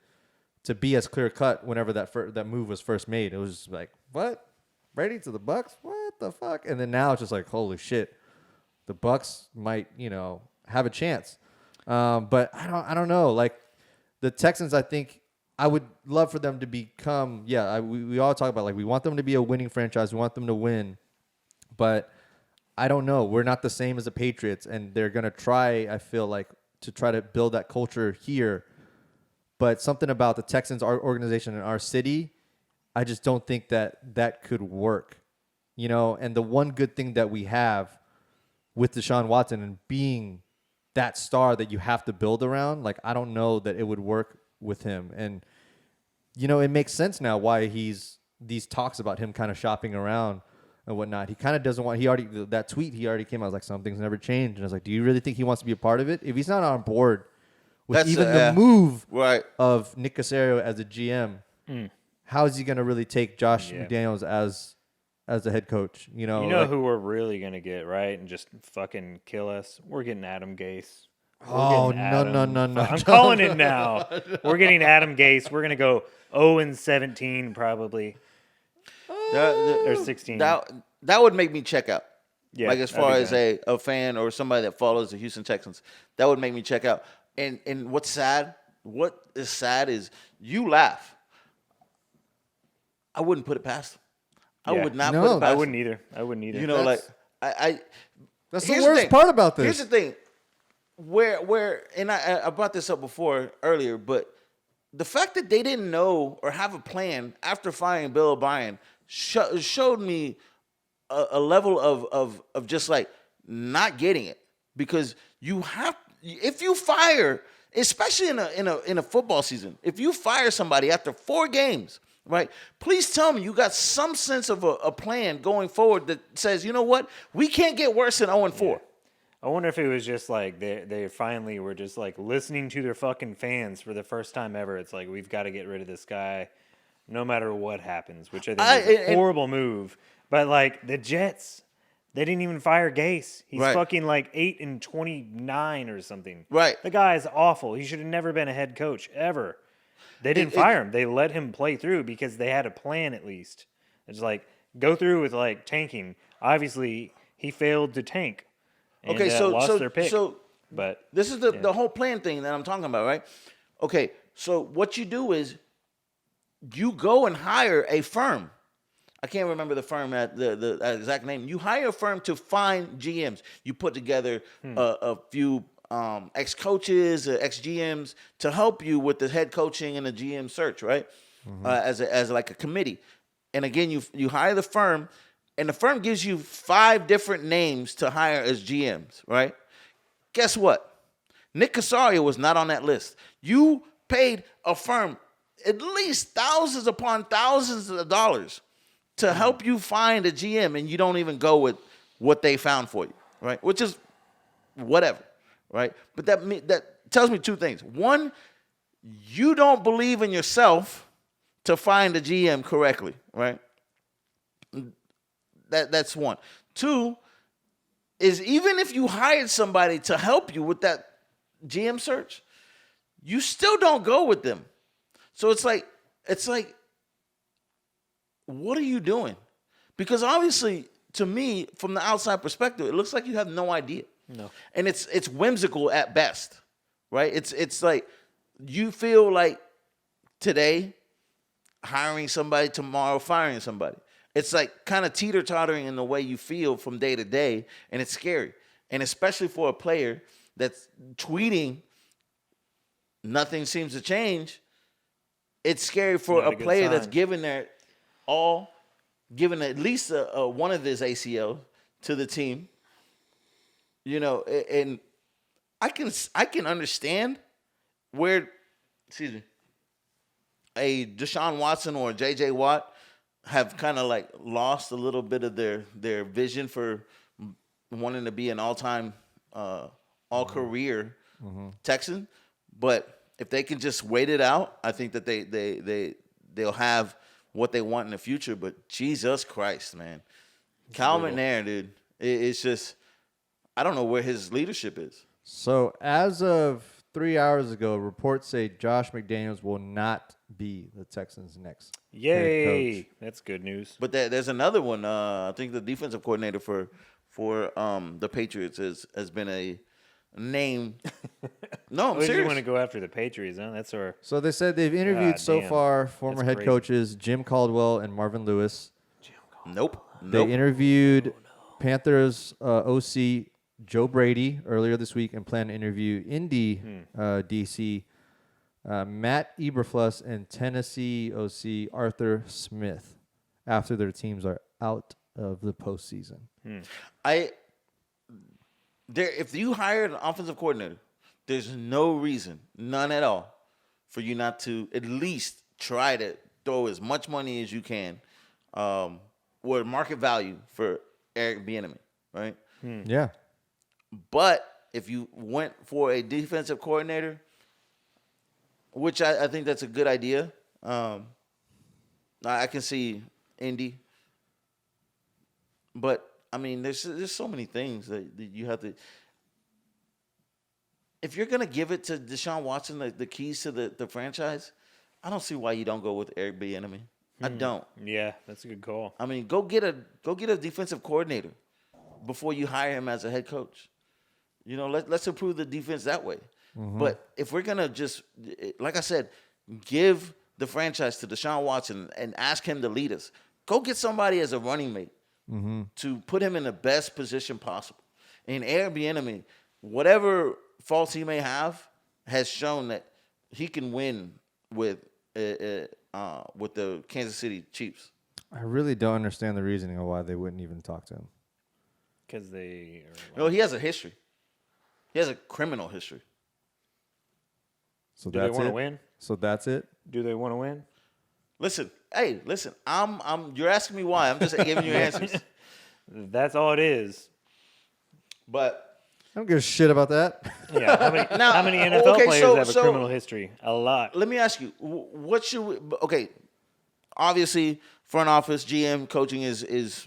be as clear cut whenever that move was first made. It was just like, what? Brady to the Bucks? What the fuck? And then now it's just like, holy shit, the Bucks might, you know, have a chance. But I don't know. Like the Texans, I think I would love for them to become. Yeah, we all talk about like we want them to be a winning franchise. We want them to win, but I don't know. We're not the same as the Patriots, and they're gonna try. I feel like to try to build that culture here. But something about the Texans, our organization, and our city, I just don't think that could work. You know, and the one good thing that we have with Deshaun Watson and being that star that you have to build around, like I don't know that it would work with him. And you know, it makes sense now why these talks about him kind of shopping around and whatnot. He kind of doesn't want. That tweet he already came out, I was like, some things never change, and I was like, do you really think he wants to be a part of it? If he's not on board with That's even the move Right. of Nick Casario as a GM, how is he going to really take Josh Yeah. McDaniels as the head coach? You know, You know like, who we're really gonna get, right? And just fucking kill us. We're getting Adam Gase. We're Oh, getting no. I'm calling it now. We're getting Adam Gase. We're gonna go 0-17 probably. Or 16. That would make me check out. Yeah, like as that'd far be as bad. a fan or somebody that follows the Houston Texans, that would make me check out. And what's sad? What is sad is you laugh. I wouldn't put it past them. I Yeah. would not No, put it past I them. wouldn't either. You know, like That's- I that's the here's worst thing. part about this. Here's the thing. Where and I brought this up before earlier, but the fact that they didn't know or have a plan after firing Bill O'Brien showed me a level of just like not getting it, because you have, if you fire especially in a football season. If you fire somebody after 4 games, right? Please tell me you got some sense of a plan going forward that says, you know what, we can't get worse than 0-4. I wonder if it was just like they finally were just like listening to their fucking fans for the first time ever. It's like, we've got to get rid of this guy no matter what happens, which I think is a horrible move. But like the Jets, they didn't even fire Gase. He's fucking like 8-29 or something. Right. The guy is awful. He should have never been a head coach ever. They didn't fire him. They let him play through because they had a plan at least. It's like, go through with like tanking. Obviously, he failed to tank. And, lost their pick. But this is the whole plan thing that I'm talking about, right? Okay, so what you do is you go and hire a firm. I can't remember the firm at the exact name. You hire a firm to find GMs. You put together a few ex-coaches, ex-GMs to help you with the head coaching and the GM search, right? As like a committee. And again, you hire the firm, and the firm gives you 5 different names to hire as GMs, right? Guess what? Nick Casario was not on that list. You paid a firm at least thousands upon thousands of dollars to help you find a GM, and you don't even go with what they found for you, right? Which is whatever, right? But that tells me 2 things. One, you don't believe in yourself to find a GM correctly, right? That's 1. 2 is, even if you hired somebody to help you with that GM search, you still don't go with them. So it's like, what are you doing? Because obviously, to me, from the outside perspective, it looks like you have no idea. No. And it's whimsical at best, right? It's like you feel like today hiring somebody, tomorrow firing somebody. It's like kind of teeter-tottering in the way you feel from day to day, and it's scary. And especially for a player that's tweeting, nothing seems to change. It's scary for a player that's given their all, given at least one of his ACL to the team. You know, and I can understand where, a Deshaun Watson or a J.J. Watt have kind of like lost a little bit of their vision for wanting to be an all-time, all-career Texan. But if they can just wait it out, I think that they'll have what they want in the future. But Jesus Christ, man. Cal McNair, dude, it's just, I don't know where his leadership is. So as of 3 hours ago, reports say Josh McDaniels will not be the Texans' next head coach. That's good news. But there's another one. I think the defensive coordinator for the Patriots has been a name. No, I'm serious. You want to go after the Patriots, huh? That's our. So they said they've interviewed former head coaches Jim Caldwell and Marvin Lewis. Nope. They interviewed Panthers OC Joe Brady earlier this week and plan to interview Indy DC Matt Eberflus and Tennessee OC Arthur Smith after their teams are out of the postseason. If you hired an offensive coordinator, there's no reason, none at all, for you not to at least try to throw as much money as you can, or market value for Eric Bieniemy, right? Yeah. But if you went for a defensive coordinator, which I think that's a good idea, I can see Indy. But I mean, there's so many things that you have to. If you're gonna give it to Deshaun Watson the keys to the franchise, I don't see why you don't go with Eric Bieniemy. I don't. Yeah, that's a good call. I mean, go get a defensive coordinator before you hire him as a head coach. You know, let's improve the defense that way. But if we're gonna just, like I said, give the franchise to Deshaun Watson and ask him to lead us, go get somebody as a running mate to put him in the best position possible. And Eric Bieniemy, whatever faults he may have, has shown that he can win with the Kansas City Chiefs. I really don't understand the reasoning of why they wouldn't even talk to him. Because they are. No, he has a history. He has a criminal history. So Do they that's want it. to win? So that's it. Do they want to win? Listen, you're asking me why. I'm just giving you answers. That's all it is. But I don't give a shit about that. Yeah. How many NFL okay, players have a criminal history? A lot. let me ask you, what should we, okay, obviously front office, GM, coaching is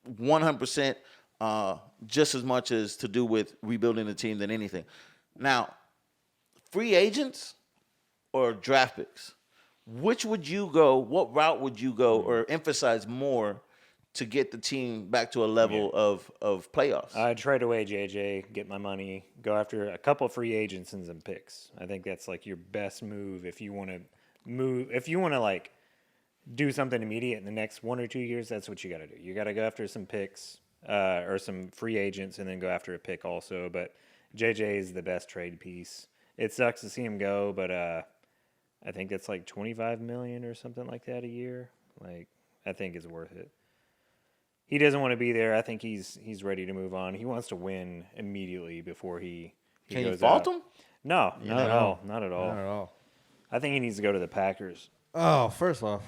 100% just as much as to do with rebuilding the team than anything. Now, free agents or draft picks, which would you go, what route would you go or emphasize more to get the team back to a level of playoffs? I'd trade away JJ, get my money, go after a couple free agents and some picks. I think that's like your best move if you want to like do something immediate in the next 1 or 2 years. That's what you got to do. You got to go after some picks or some free agents and then go after a pick also. But JJ is the best trade piece. It sucks to see him go, but I think that's like $25 million or something like that a year. Like, I think it's worth it. He doesn't want to be there. I think he's ready to move on. He wants to win immediately before he Can goes you fault out. him? No, not at all. Not at all. I think he needs to go to the Packers. Oh, first off,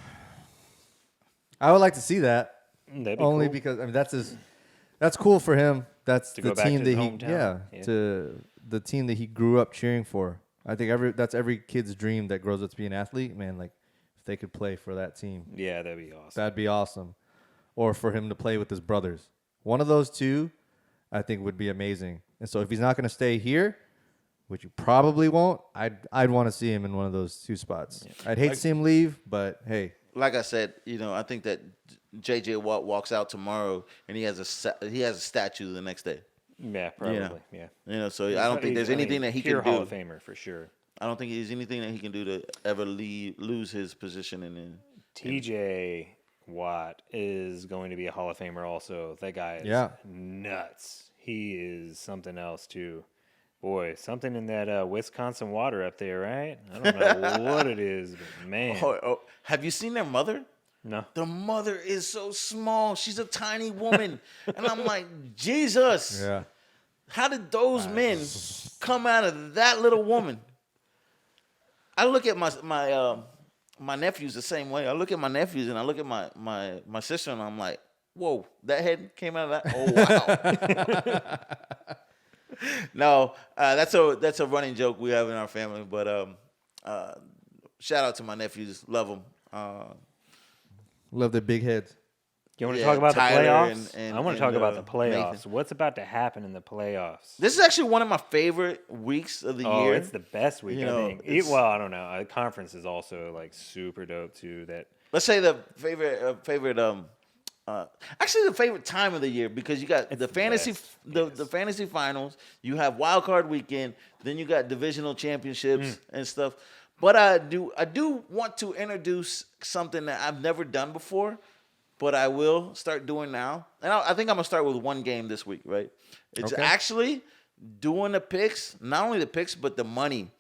I would like to see that. That'd be Only cool. because I mean that's cool for him. That's To the go back team to that his he hometown. Yeah. to the team that he grew up cheering for. I think that's every kid's dream that grows up to be an athlete. Man, like if they could play for that team, Yeah, that'd be awesome. that'd be awesome. Or for him to play with his brothers. One of those two, I think would be amazing. And so if he's not going to stay here, which you probably won't, I'd want to see him in one of those two spots. Yeah. I'd hate to see him leave, but hey. Like I said, I think that J.J. Watt walks out tomorrow and he has a statue the next day. Yeah, probably. Yeah. So I don't think there's anything that he can pure do. Hall of Famer for sure. I don't think there's anything that he can do to ever lose his position in. TJ Watt is going to be a Hall of Famer also. That guy is nuts. He is something else too. Boy, something in that Wisconsin water up there, right? I don't know what it is, but man. Have you seen their mother? No. The mother is so small. She's a tiny woman. And I'm like, Jesus. Yeah. How did those men come out of that little woman? I look at my nephews the same way. I look at my nephews and I look at my sister and I'm like, whoa, that head came out of that? Oh, wow. No, that's a running joke we have in our family. But shout out to my nephews. Love them. Love their big heads. You want to talk about Tyler the playoffs? and I want to talk about the playoffs. Nathan. What's about to happen in the playoffs? This is actually one of my favorite weeks of the year. It's the best week, I think. Well, I don't know. The conference is also like super dope too. Let's say the favorite actually the favorite time of the year because you got the fantasy the fantasy finals, you have wild card weekend, then you got divisional championships and stuff. But I do want to introduce something that I've never done before, but I will start doing now. And I think I'm gonna start with one game this week, right? It's actually doing the picks, not only the picks, but the money.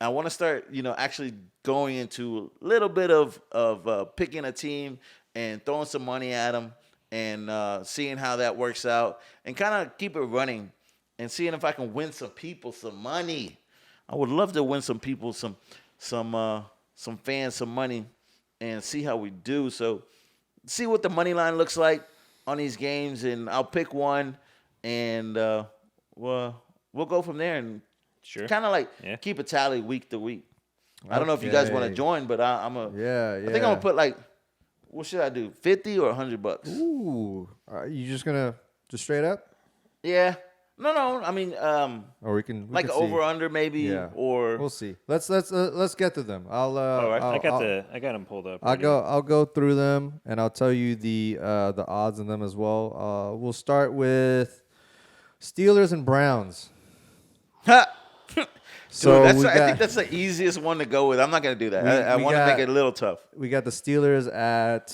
I want to start, actually going into a little bit of picking a team and throwing some money at them and seeing how that works out and kind of keep it running and seeing if I can win some people some money. I would love to win some people some fans some money and see how we do. So see what the money line looks like on these games, and I'll pick one and we'll go from there and kind of like keep a tally week to week. I don't know if you guys want to join, but I'm a I think I'm gonna put like, what should I do? 50 or $100? Ooh, are you just gonna straight up? Yeah. No. I mean, or we can like over under maybe, or we'll see. Let's get to them. All right. I got them pulled up. I'll go through them and I'll tell you the odds in them as well. We'll start with Steelers and Browns. So dude, I think that's the easiest one to go with. I'm not gonna do that. I want to make it a little tough. We got the Steelers at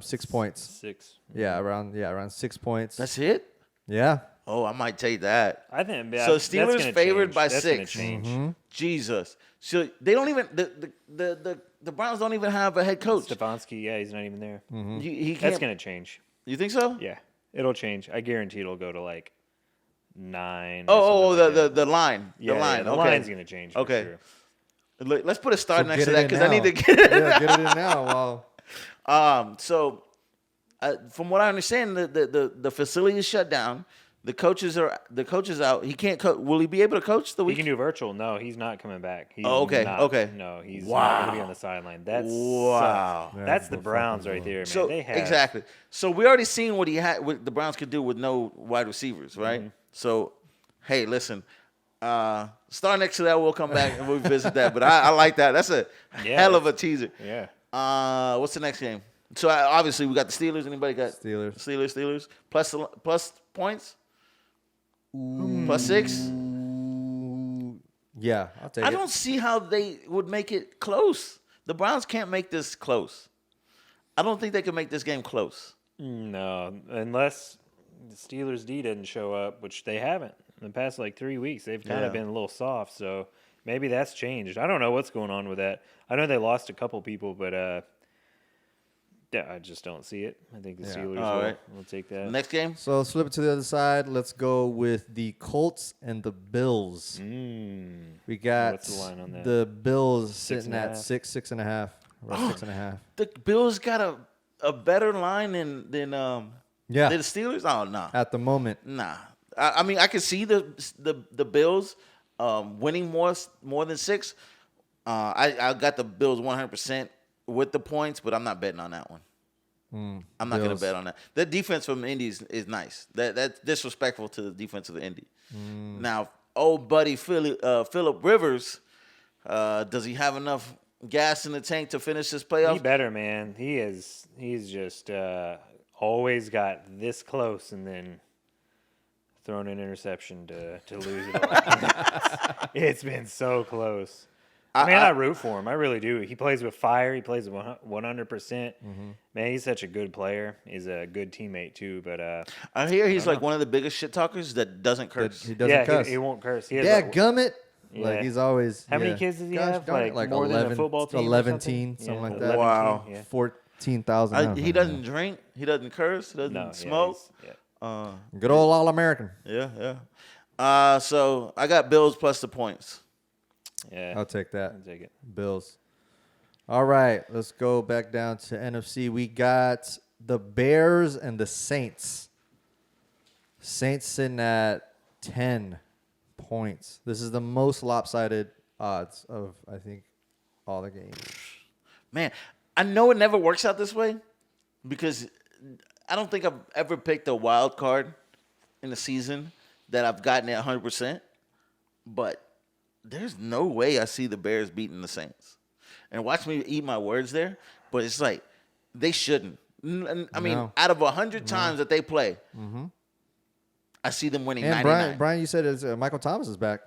6 points. 6. Yeah, around 6 points. That's it. Yeah. Oh, I might take that. I think so. Steelers favored by that's 6. Mm-hmm. Jesus. So they don't even the Browns don't even have a head coach. Stefanski, he's not even there. Mm-hmm. He can't. That's gonna change. You think so? Yeah, it'll change. I guarantee it'll go to like 9. The line. Yeah, the line. the okay. line's gonna change. For Okay. sure. Let's put a star So next to get that it because in I need now. to get it. Yeah, get it in now. Wow. So, from what I understand, the facility is shut down. The coaches out. He can't coach. Will he be able to coach the He week? can do virtual. No, he's not coming back. He's okay. No, he's not going to be on the sideline. That's Wow. Yeah, That's the we're Browns fucking right there, man. So They have exactly. So we already seen what the Browns could do with no wide receivers, right? Mm-hmm. So, hey, listen. Star next to that, we'll come back and we'll visit that. But I like that. That's a hell of a teaser. Yeah. What's the next game? So obviously we got the Steelers. Anybody got Steelers. Steelers plus points. +6. Yeah, I'll take I it. don't see how they would make it close. The Browns can't make this close. I don't think they can make this game close. No, unless the Steelers D didn't show up, which they haven't in the past like 3 weeks. They've kind of been a little soft, so maybe that's changed. I don't know what's going on with that. I know they lost a couple people, but yeah, I just don't see it. I think the Steelers will take that. Next game. So let's flip it to the other side. Let's go with the Colts and the Bills. We got What's the line on that? the Bills sitting and a at half? 6.5, around 6.5. The Bills got a better line than the Steelers. Oh no, At the moment. nah. I mean, I can see the Bills winning more than 6. I got the Bills 100% with the points, but I'm not betting on that one. I'm not going to bet on that. The defense from Indy is nice. That's disrespectful to the defense of the Indy. Now, old buddy Phillip Rivers, does he have enough gas in the tank to finish this playoff? He better, man. He's just always got this close and then thrown an interception to lose it all. It's been so close. I root for him. I really do. He plays with fire. He plays with 100%. Man, he's such a good player. He's a good teammate, too. But I hear he's like one of the biggest shit talkers that doesn't curse. He doesn't cuss. He won't curse. He has Yeah, gummit. Yeah. Like he's always. How many kids does he have? darn it, Like more 11, than a football team? 11 something like that. Wow. 14,000. He doesn't drink. He doesn't curse. He doesn't smoke. Good old All-American. Yeah. So I got Bills plus the points. Yeah. I'll take that. I'll take it. Bills. All right, let's go back down to NFC. We got the Bears and the Saints. Saints sitting at 10 points. This is the most lopsided odds of, I think, all the games. Man, I know it never works out this way because I don't think I've ever picked a wild card in the season that I've gotten at 100%. But there's no way I see the Bears beating the Saints. And watch me eat my words there, but it's like they shouldn't. I mean, out of 100 times that they play, I see them winning And 99. Brian, you said it's, Michael Thomas is back.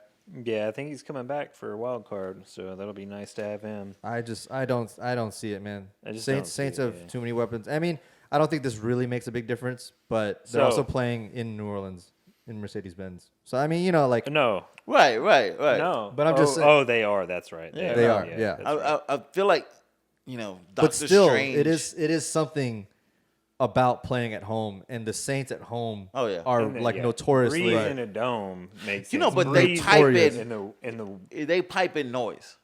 Yeah, I think he's coming back for a wild card, so that'll be nice to have him. I don't see it, man. I just don't Saints see it, have yeah. too many weapons. I mean, I don't think this really makes a big difference, but they're So- also playing in New Orleans in Mercedes-Benz. So I mean, you know, like No, Right. no. But I'm just saying- Oh, they are. That's right. They are, yeah. that's right. I feel like, Doctor but still, Strange. it is something about playing at home, and the Saints at home Oh, yeah. are And then, like yeah, notoriously. breathe in a dome makes You know, sense. but they Breathe type in the. They pipe in noise.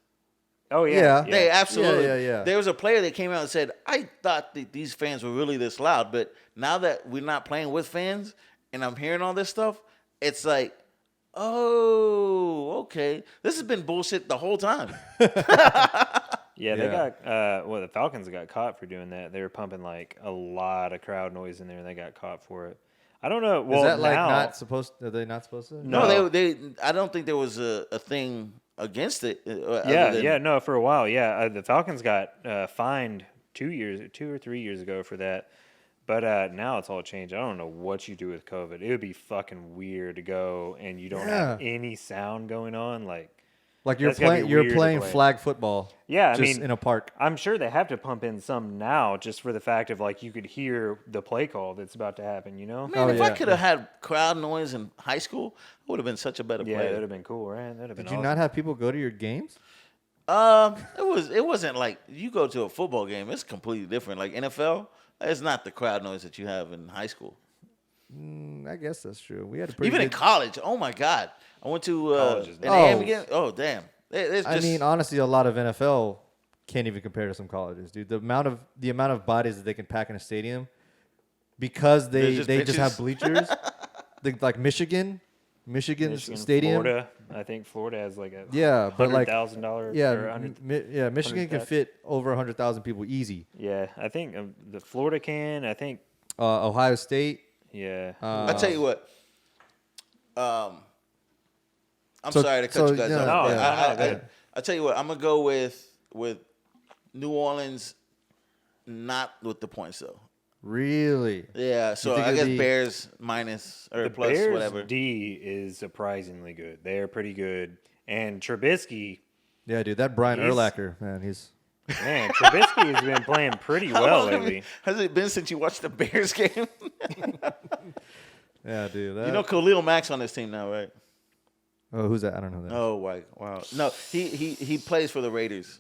Oh yeah, Yeah. They absolutely. Yeah. There was a player that came out and said, I thought that these fans were really this loud, but now that we're not playing with fans and I'm hearing all this stuff, it's like, oh, okay. This has been bullshit the whole time. Yeah, they Yeah. got the Falcons got caught for doing that. They were pumping like a lot of crowd noise in there, and they got caught for it. I don't know. Well, Is that like now, not supposed? Are they not supposed to? No, they. I don't think there was a thing against it. No, for a while, yeah. The Falcons got fined 2 or 3 years ago for that. But now it's all changed. I don't know what you do with COVID. It would be fucking weird to go and you don't have any sound going on. Like you're That's gotta be playing, weird to playing play. flag football. Yeah, I just mean, in a park. I'm sure they have to pump in some now just for the fact of like you could hear the play call that's about to happen, you know? Man, Oh, if I yeah. could have had crowd noise in high school, I would have been such a better Yeah, player. that would have been cool, right? That would have been Did you awesome. not have people go to your games? It wasn't like you go to a football game. It's completely different. Like NFL, it's not the crowd noise that you have in high school. I guess that's true. We had a pretty Even in good, college, oh my God, I went to College is an nuts. AM game. Oh damn, I mean, honestly, a lot of NFL can't even compare to some colleges, dude. The amount of bodies that they can pack in a stadium because they just have bleachers. Like Michigan Stadium. Florida. I think Florida has like a but like $100,000. Michigan can fit over 100,000 people easy. Yeah, I think the Florida can. I think Ohio State. Yeah. I tell you what. I'm sorry to cut you guys off. I tell you what. I'm gonna go with New Orleans, not with the points though. Really? Yeah. So I guess Bears minus or the plus Bears whatever. D is surprisingly good. They are pretty good. And Trubisky. Yeah, dude. That Brian Urlacher, man, Trubisky has been playing pretty well lately. Has it been since you watched the Bears game? Yeah, dude. You know Khalil Mack's on this team now, right? Oh, who's that? I don't know that. Oh, wow. No, he plays for the Raiders.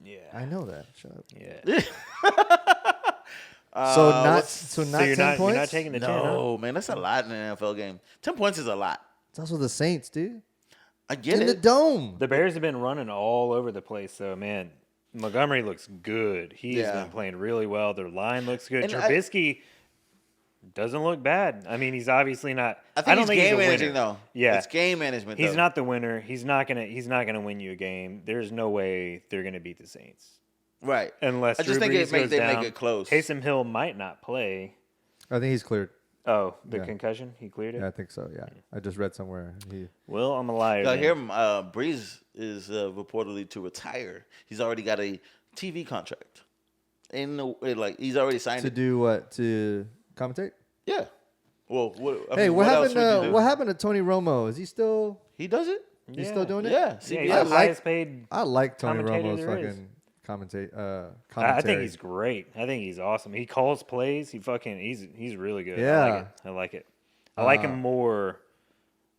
Yeah. I know that. Shut up. Yeah. So not 10 points? You're not taking the 10, No, man, that's a lot in an NFL game. 10 points is a lot. It's also the Saints, dude. I get in it. the dome. The Bears have been running all over the place, so, man, Montgomery looks good. He's been playing really well. Their line looks good. And Trubisky doesn't look bad. I mean, he's obviously not. I think don't he's think game he's a managing, winner. though. Yeah, it's game management. He's though. not the winner. He's not gonna win you a game. There's no way they're gonna beat the Saints. Right. Unless I just Drew think Brees goes they down. make it close. Taysom Hill might not play. I think he's cleared. Oh, the concussion? He cleared it? Yeah, I think so, yeah. I just read somewhere. Well, I'm a liar. I hear him. Breeze is reportedly to retire. He's already got a TV contract. He's already signed to it. do what? To commentate? Yeah. Well, what happened to Tony Romo? Is he still? He does it. He's still doing it? Yeah. Yeah, he's the highest paid. I like Tony commentator Romo's there is. fucking commentary. I think he's great. I think he's awesome. He calls plays. He's really good. Yeah. I like it. I like him more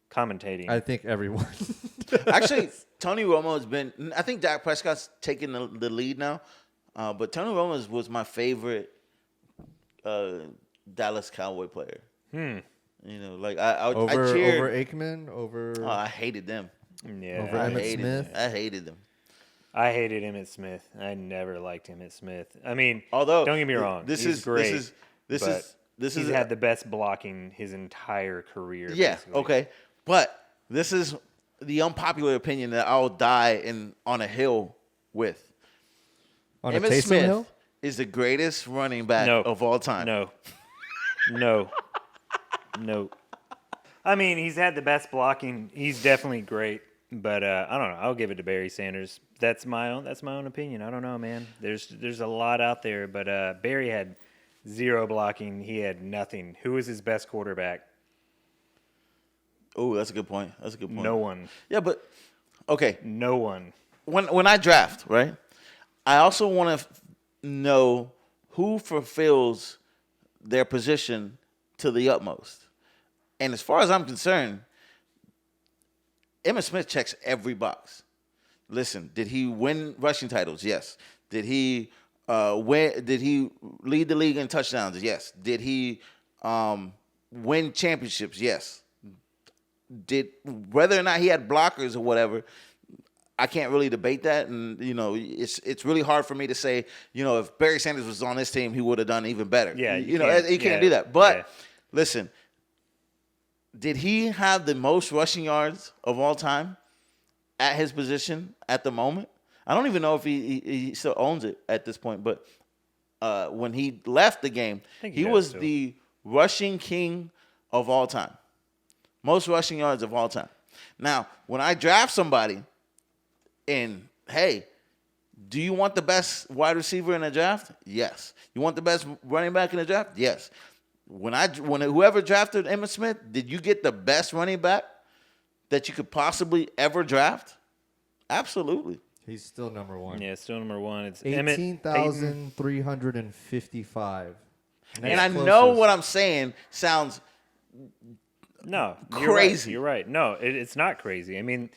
commentating. I think everyone. Actually, Tony Romo has been. I think Dak Prescott's taking the lead now, but Tony Romo was my favorite Dallas Cowboy player. You know, like I cheered over Aikman over. Oh, I hated them. Yeah. Over Emmitt Smith. I hated them. I hated Emmitt Smith. I never liked Emmitt Smith. I mean, although don't get me wrong, he's great. He's had the best blocking his entire career. Yeah. basically. Okay. But this is the unpopular opinion that I'll die on a hill with. On Emmitt a Taysom Smith Hill? is the greatest running back of all time. No. I mean, he's had the best blocking. He's definitely great. But I don't know. I'll give it to Barry Sanders. That's my own opinion. I don't know, man. There's a lot out there, but Barry had zero blocking. He had nothing. Who was his best quarterback? Oh, that's a good point. No one. Yeah, but okay. No one. When I draft, right? I also want to know who fulfills their position to the utmost. And as far as I'm concerned, Emmitt Smith checks every box. Listen, did he win rushing titles? Yes. Did he Did he lead the league in touchdowns? Yes. Did he win championships? Yes. Did whether or not he had blockers or whatever, I can't really debate that, and it's really hard for me to say, if Barry Sanders was on this team, he would have done even better. Yeah, you can't do that. But listen, did he have the most rushing yards of all time at his position at the moment? I don't even know if he still owns it at this point, but when he left the game, he was the rushing king of all time. Most rushing yards of all time. Now, when I draft somebody, and hey, do you want the best wide receiver in the draft? Yes. You want the best running back in the draft? Yes. When whoever drafted Emmitt Smith, did you get the best running back that you could possibly ever draft? Absolutely. He's still number one. Yeah, still number one. It's 18,355. And I know what I'm saying sounds crazy. You're right. No, it's not crazy. I mean,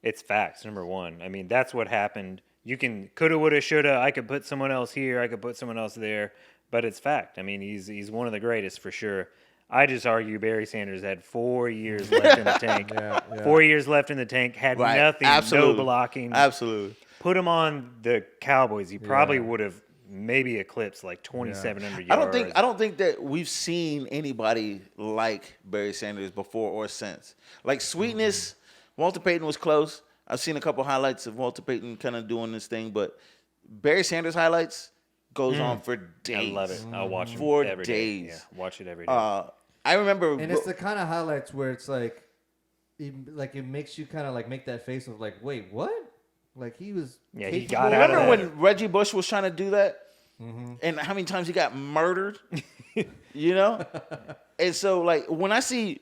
it's facts, number one. I mean, that's what happened. You can coulda, woulda, shoulda. I could put someone else here. I could put someone else there. But it's fact. I mean, he's one of the greatest for sure. I just argue Barry Sanders had 4 years left in the tank. Yeah. 4 years left in the tank, had Right. nothing, Absolutely. no blocking. Absolutely. Put him on the Cowboys. He probably would have maybe eclipsed like 2,700 yards. I don't think that we've seen anybody like Barry Sanders before or since. Like sweetness, Walter Payton was close. I've seen a couple highlights of Walter Payton kind of doing this thing, but Barry Sanders highlights goes on for days. I love it. I'll watch it For every day. days. Yeah, watch it every day. I remember, And it's the kind of highlights where it's like, it makes you kind of like make that face of like, wait, what? Like he was. Yeah, he capable got of out of remember that. when Reggie Bush was trying to do that, and how many times he got murdered? You know, and so like when I see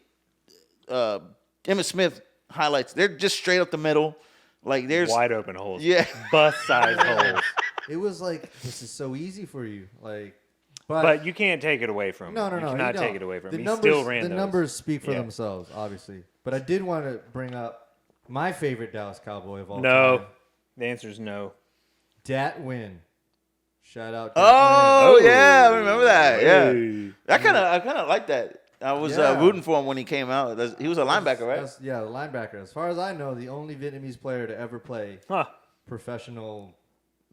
Emmitt Smith highlights, they're just straight up the middle. Like there's Wide open holes. Yeah. Bus-sized holes. It was like, this is so easy for you. Like, but, But you can't take it away from him. no, You you cannot don't. take it away from The him. He numbers, still ran the those. numbers speak for Yeah. themselves, obviously. But I did want to bring up my favorite Dallas Cowboy of all No. time. The answer is no. Dat Win. Shout out. Dat Oh, Oh. yeah, I remember that. Yeah, Hey. I kind of like that. I was Yeah. rooting for him when he came out. He was a linebacker, right? Yeah, the linebacker. As far as I know, the only Vietnamese player to ever play Huh. professional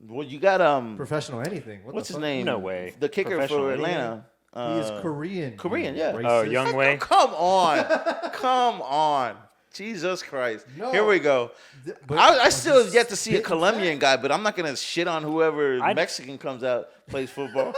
Well, you got anything. What what's the his fuck? name? No way. The kicker Professional for anything? Atlanta. He is Korean. Korean, you yeah. Oh, racist. Young Wei. Come on, come on, Jesus Christ! No. Here we go. But I I'm still just yet to see a spitting Colombian guy, but I'm not gonna shit on whoever I- Mexican comes out plays football.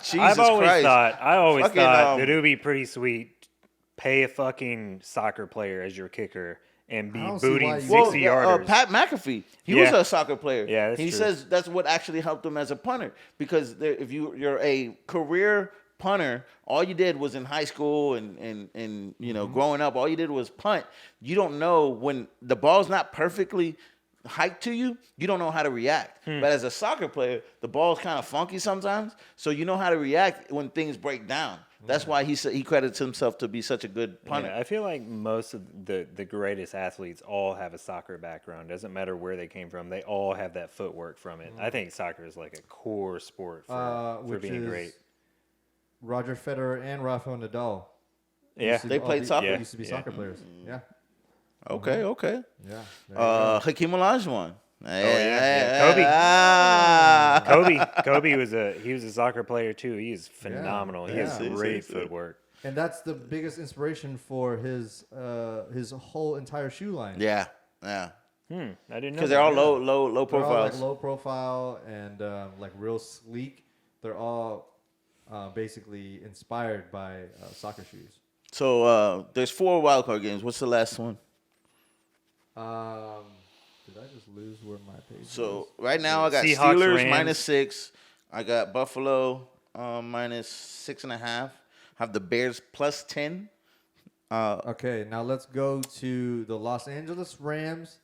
Jesus I always Christ! thought Fucking, that it would be pretty sweet. Pay a fucking soccer player as your kicker and be I don't see booting why you- 60 yarders. Pat McAfee, he was Yeah. a soccer player. Yeah, that's he true. says that's what actually helped him as a punter because if you're a career punter, all you did was in high school and you know growing up, all you did was punt. You don't know when the ball's not perfectly hiked to you, you don't know how to react. But as a soccer player, the ball's kind of funky sometimes, so you know how to react when things break down. That's why he credits himself to be such a good punter. Yeah, I feel like most of the greatest athletes all have a soccer background. Doesn't matter where they came from. They all have that footwork from it. I think soccer is like a core sport for which being is great. Roger Federer and Rafael Nadal. Yeah. Used to They all played be- soccer? Used to be Yeah. soccer players. Yeah. Okay. Yeah. There you Hakeem Olajuwon. yeah. Kobe. Ah. Kobe was a soccer player too. He is phenomenal. He has Yeah. great See. footwork. And that's the biggest inspiration for his whole entire shoe line. Yeah. I didn't know. Because they're all low They're all like profiles. low profile and like real sleek. They're all basically inspired by soccer shoes. So there's 4 wildcard games. What's the last one? Did I just lose where my page So right now I got Seahawks, Steelers Rams. -6. I got Buffalo -6.5. Have the Bears +10. Okay, now let's go to the Los Angeles Rams,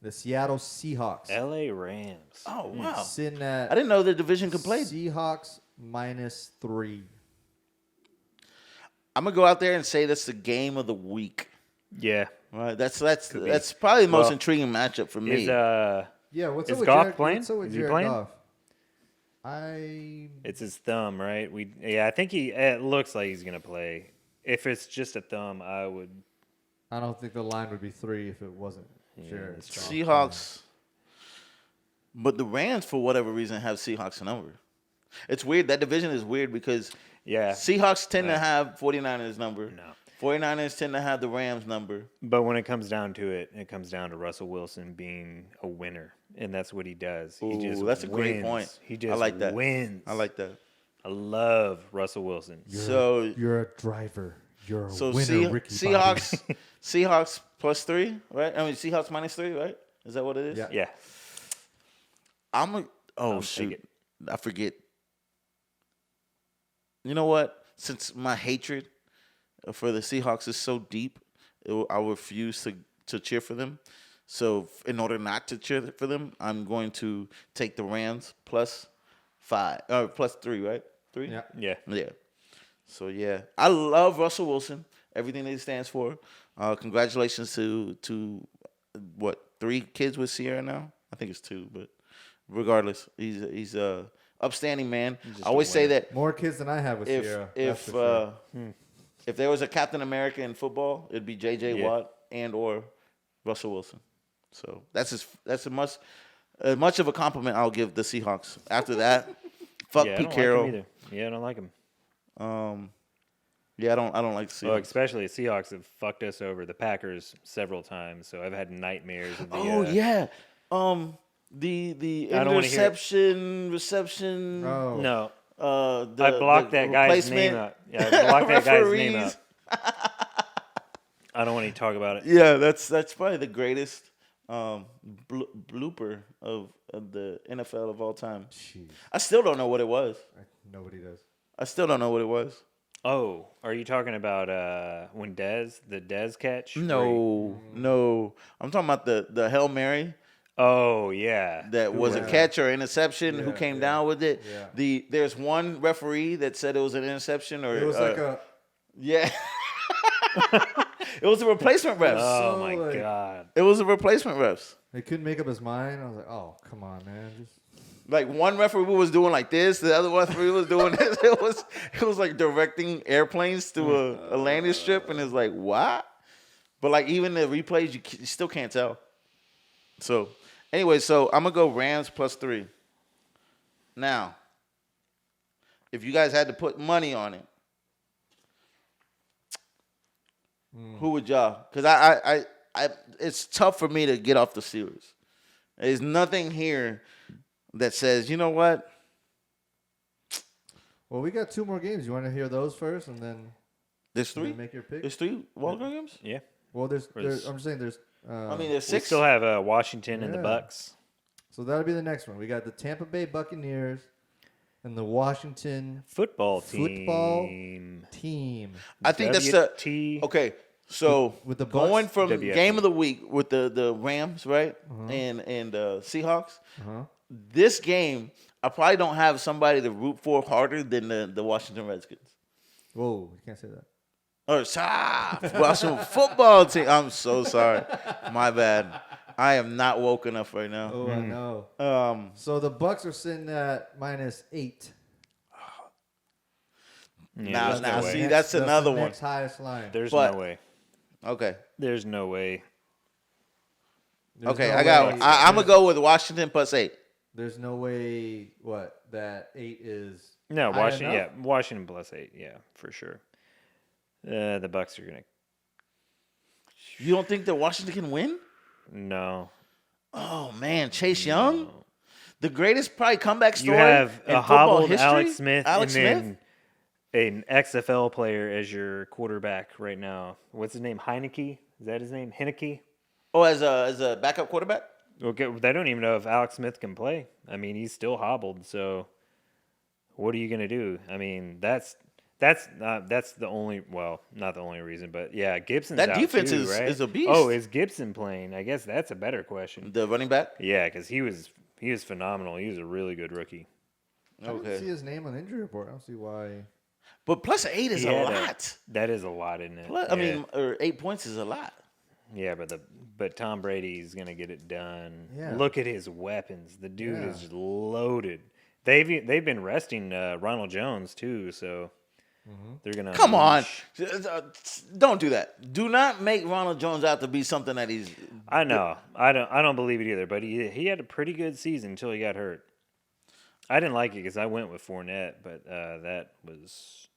the Seattle Seahawks. L.A. Rams. Oh wow! Sitting at I didn't know the division could play. Seahawks -3. I'm gonna go out there and say that's the game of the week. Yeah. Right? That's probably the most Well, intriguing matchup for me. Is Yeah, what's Is up with Goff Jared, playing? What's up with Is he Jared playing? Goff? it's his thumb, right? I think it looks like he's gonna play. If it's just a thumb, I don't think the line would be 3 if it wasn't Jared that's Goff. Seahawks, but the Rams for whatever reason have Seahawks number. It's weird. That division is weird because yeah. Seahawks tend to have 49ers number. No. 49ers tend to have the Rams number. But when it comes down to it, it comes down to Russell Wilson being a winner, and that's what he does. He just Ooh, that's a great wins. point. He just I like that. wins. I like that. I love Russell Wilson. You're a driver. You're a winner, Ricky Seahawks, Bobby. Seahawks +3, right? I mean Seahawks -3, right? Is that what it is? Yeah. Yeah. Oh take shoot, it. I forget. You know what? Since my hatred for the Seahawks is so deep, I refuse to cheer for them. So in order not to cheer for them, I'm going to take the Rams +5 or +3, right? 3. Yeah. Yeah. Yeah. So yeah, I love Russell Wilson. Everything that he stands for. Congratulations to what 3 kids with Sierra now? I think it's 2, but regardless, he's a upstanding man. I always say that More kids than I have with if Sierra. if that's for sure. If there was a Captain America in football, it'd be J.J. Yeah. Watt and or Russell Wilson. So that's as much of a compliment I'll give the Seahawks. After that, fuck Yeah, I Pete don't Carroll. like him either. Yeah, I don't like him. Yeah, I don't like the Seahawks. Well, especially the Seahawks have fucked us over the Packers several times, so I've had nightmares of the. Yeah. The I don't wanna hear it. reception. Oh. No, The, I blocked the that guy's name replacement out. Yeah, I blocked that guy's name referees. out. I don't want to talk about it. Yeah, that's probably the greatest blooper of the NFL of all time. Jeez. I still don't know what it was. Nobody does. I still don't know what it was. Oh, are you talking about when the Dez catch? No. I'm talking about the Hail Mary Oh yeah. that was a Yeah. catch or interception. Who Yeah, came yeah. down with it? Yeah. There's one referee that said it was an interception or It was like a. yeah. It was a replacement refs. Oh So, my like- god. It was a replacement refs. He couldn't make up his mind. I was like, oh, come on, man. Just Like one referee was doing like this, the other referee was doing this. It was like directing airplanes to a landing strip, and it's like what? But like even the replays, you still can't tell. So anyway, so I'm gonna go Rams +3. Now, if you guys had to put money on it, who would y'all? Because I it's tough for me to get off the Steelers. There's nothing here that says, you know what? well, we got 2 more games. You want to hear those first, and then There's and then 3. make your pick. There's 3 Walker games. Yeah. Well, there's There's- I'm just saying there's. I mean, there's We 6. still have Washington and the Yeah. Bucks. So that'll be the next one. We got the Tampa Bay Buccaneers and the Washington Football Football team. team. I think that's the WT. okay. So With the going Bucks? from WFT. game of the week with the Rams, right, and Seahawks. Uh-huh. This game, I probably don't have somebody to root for harder than the Washington Redskins. Whoa, you can't say that. Or Washington football team. I'm so sorry. My bad. I am not woke enough right now. Oh, I know. So the Bucks are sitting at -8. Yeah, there's Now, no way. see, that's another the one. next highest line. There's But- no way. Okay. There's no way. There's Okay, no I got. way- I'm gonna go with Washington +8. There's no way. What that 8 is. No, high Washington. enough? Yeah, Washington +8. Yeah, for sure. The Bucks are gonna. You don't think that Washington can win? No. Oh man, Chase Young, the greatest probably comeback You story have in a football hobbled history. Alex Smith Alex and Smith. then an XFL player as your quarterback right now. What's his name? Heineke? Is that his name? Heineke? Oh, as a backup quarterback. Okay, they don't even know if Alex Smith can play. I mean, he's still hobbled. So, what are you gonna do? I mean, that's the only. Well, not the only reason, but yeah, Gibson's That out defense too, is- right? is a beast. Oh, is Gibson playing? I guess that's a better question. The running back. Yeah, because he was phenomenal. He was a really good rookie. I don't see Okay, his name on the injury report. I don't see why. but +8 is He a had lot. That is a lot, isn't it? I mean, or 8 points is a lot. yeah, but Tom Brady's gonna get it done. Yeah. Look at his weapons. The dude Yeah. is loaded. They've been resting Ronald Jones too, so they're gonna Come on, unleash- don't do that. Do not make Ronald Jones out to be something that he's. I know. I don't believe it either. But he had a pretty good season until he got hurt. I didn't like it because I went with Fournette, but that was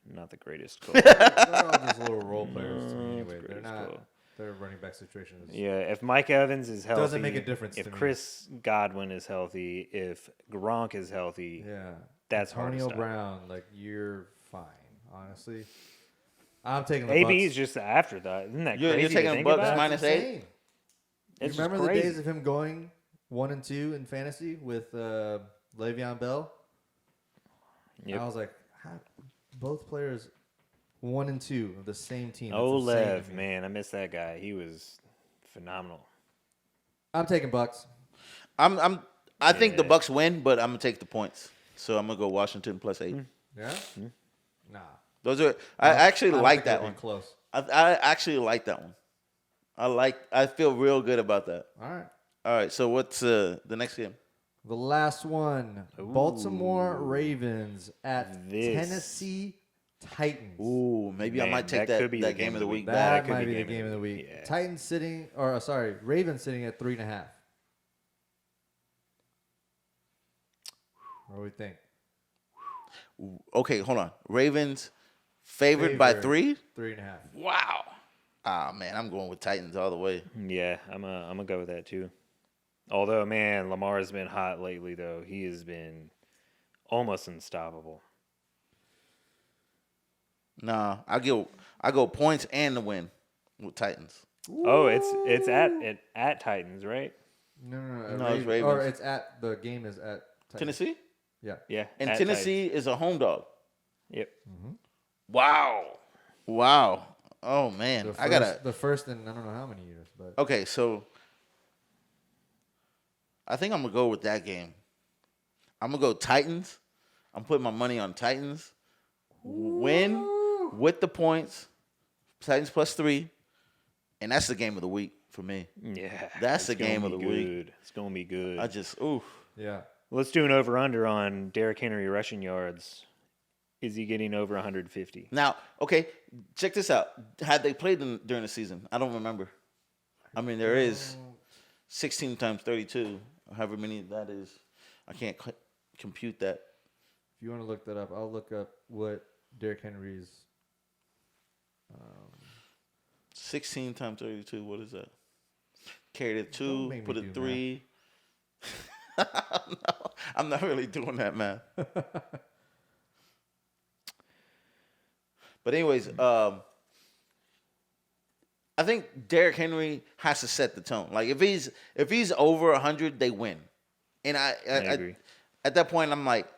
not the greatest call. They're all just little role players to me anyway. They're greatest not. goal. Their running back situation is. Yeah, if Mike Evans is healthy, Doesn't make a difference If to me. Chris Godwin is healthy, if Gronk is healthy, Yeah. That's hard to Antonio stop. Brown, like you're fine, honestly. I'm taking the AB is Bucks. just an afterthought. Isn't that You're crazy? taking to think Bucks about? minus- That's 8? insane. You It's remember just the crazy. days of him going 1 and 2 in fantasy with Le'Veon Bell? Yep. I was like, how, both players 1 and 2 of the same team. That's Oh, insane to Lev, me. man, I miss that guy. He was phenomenal. I'm taking Bucks. I think the Yeah. Bucks win, but I'm gonna take the points. So I'm gonna go Washington +8. Yeah? Nah. Those are. I actually I don't like think that it'll be one. Close. I actually like that one. I feel real good about that. All right. All right. So what's the next game? The last one, Baltimore Ravens at This. Tennessee Titans. Ooh, maybe I Man, might take that could be that the game of the week That back. could might be be the game of the week. Yeah. Titans sitting, or sorry, Ravens sitting at 3.5. What do we think? Okay, hold on. Ravens favored by 3? 3.5. Wow. Ah, man, I'm going with Titans all the way. Yeah, I'm gonna go with that too. Although, man, Lamar has been hot lately, though. He has been almost unstoppable. Nah, I go points and the win with Titans. Oh, it's at Titans, right? No, No, it's Ravens. Or it's at, the game is at Titans. Tennessee? Yeah. Yeah. And at Tennessee is a home dog. Titans. Yep. Wow. Oh, man. The first in I don't know how many years, but Okay, so I think I'm going to go with that game. I'm going to go Titans. I'm putting my money on Titans. Win with the points. Titans +3. And that's the game of the week for me. Yeah. That's it's the game gonna of be the week. good. It's gonna be good. yeah. Let's do an over/under on Derrick Henry rushing yards. Is he getting over 150? Now, okay, check this out. Had they played them during the season? I don't remember. I mean, there is 16 times 32, however many that is. I can't compute that. If you want to look that up, I'll look up what Derrick Henry's 16 times 32, what is that? Carried a 2, Don't make me put a do 3. No, I'm not really doing that, man. But anyways, I think Derrick Henry has to set the tone. Like if he's over 100, they win. And I agree. At that point, I'm like,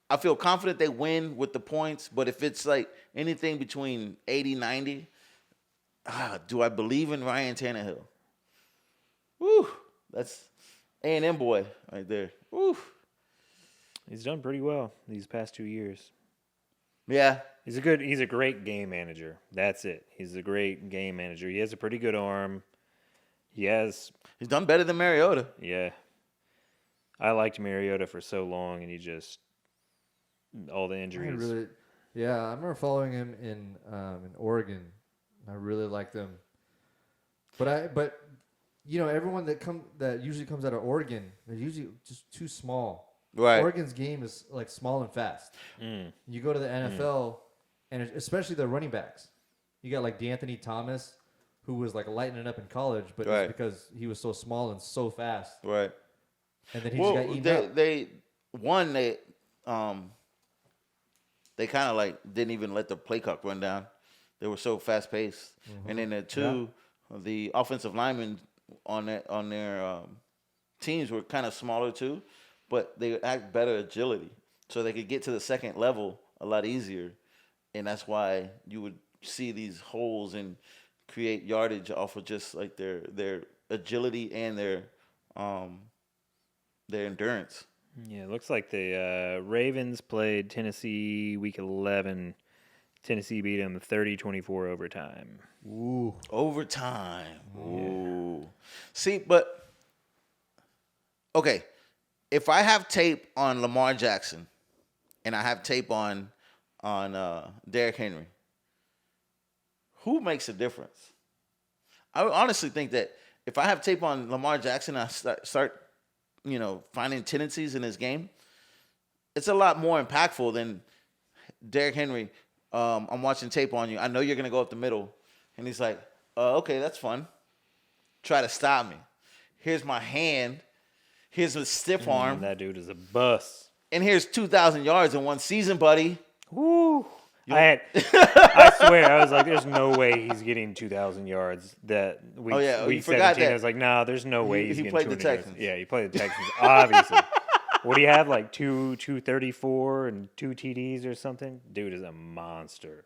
I feel confident they win with the points. But if it's like anything between 80, 90, do I believe in Ryan Tannehill? Woo, that's A&M boy right there. Woo. He's done pretty well these past 2 years. Yeah. He's a great game manager. That's it. He's a great game manager. He has a pretty good arm. He's done better than Mariota. Yeah. I liked Mariota for so long, and he just all the injuries. I remember following him in Oregon. I really liked him. But you know, everyone that usually comes out of Oregon, they're usually just too small. Right. Oregon's game is like small and fast. You go to the NFL, and especially the running backs. You got like DeAnthony Thomas, who was like lighting it up in college, but Right. just because he was so small and so fast. Right. And then he just got eaten up. They kind of like didn't even let the play clock run down. They were so fast paced. And then the offensive linemen on their teams were kind of smaller too, but they had better agility, so they could get to the second level a lot easier. And that's why you would see these holes and create yardage off of just like their agility and their endurance. Yeah, it looks like the Ravens played Tennessee week 11. Tennessee beat them 30-24 overtime. Ooh. Overtime. Ooh. See, but okay, if I have tape on Lamar Jackson and I have tape on Derrick Henry, who makes a difference? I honestly think that if I have tape on Lamar Jackson, I start finding tendencies in his game, it's a lot more impactful than Derrick Henry. I'm watching tape on you. I know you're going to go up the middle. And he's like, okay, that's fun. Try to stop me. Here's my hand. Here's a stiff arm. That dude is a bust. And here's 2,000 yards in one season, buddy. Woo. I swear, I was like, there's no way he's getting 2,000 yards that week, week 17. I was like, nah, there's no way he's he getting played the 200 yards. Texans. Yeah, he played the Texans, obviously. What do you have, like 234 and 2 TDs or something? Dude is a monster.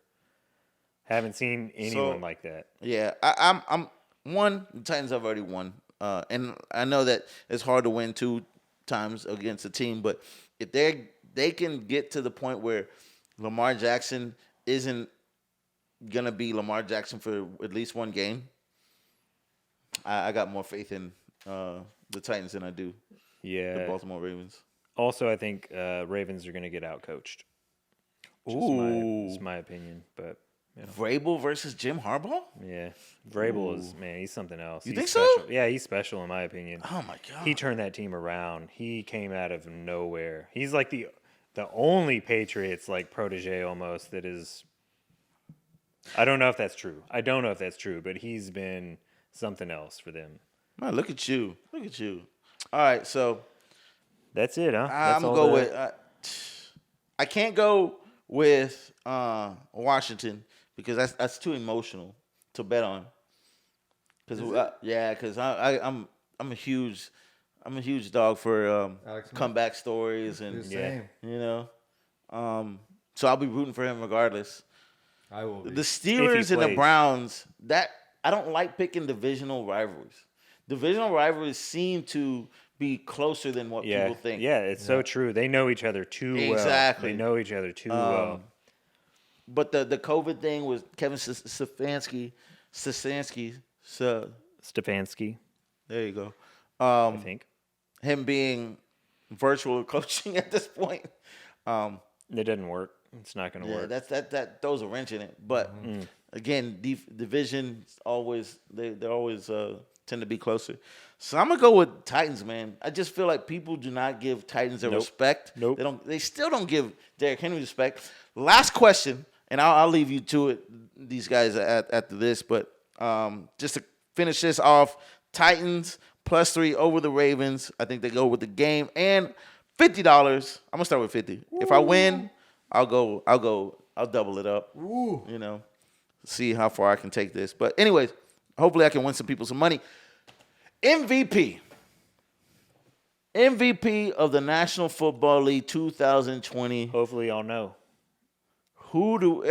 Haven't seen anyone like that. Yeah, I'm one. The Titans have already won, and I know that it's hard to win 2 times against a team, but if they can get to the point where Lamar Jackson isn't gonna be Lamar Jackson for at least one game, I got more faith in the Titans than I do the Baltimore Ravens. Also, I think Ravens are going to get outcoached. Just my opinion, but Vrabel versus Jim Harbaugh? yeah, Vrabel is he's something else. You He's think special. so? Yeah, he's special in my opinion. Oh my god. He turned that team around. He came out of nowhere. He's like the only Patriots like protege almost that is. I don't know if that's true. But he's been something else for them. Man, look at you. Look at you. All right, so That's it, huh? I'm gonna go with. I can't go with Washington because that's too emotional to bet on. Because I'm a huge dog for comeback stories and Same. so I'll be rooting for him regardless. I will be. The Steelers and the plays. Browns, that I don't like picking divisional rivalries. Divisional rivalries seem to be closer than what people think. Yeah, it's so true. They know each other too well. Exactly. They know each other too well. But the COVID thing was Kevin Stefanski. So Stefanski, there you go. I think. Him being virtual coaching at this point. It doesn't work. It's not going to Yeah, work. that throws a wrench in it. But again, divisions always they always tend to be closer. So I'm gonna go with Titans, man. I just feel like people do not give Titans their respect. Nope. They still don't give Derrick Henry respect. Last question, and I'll leave you to it. These guys after this, but just to finish this off, Titans +3 over the Ravens. I think they go with the game and $50. I'm gonna start with 50. If I win, I'll double it up. Ooh. See how far I can take this. But anyways, hopefully I can win some people some money. MVP of the National Football League 2020. Hopefully y'all know. Who do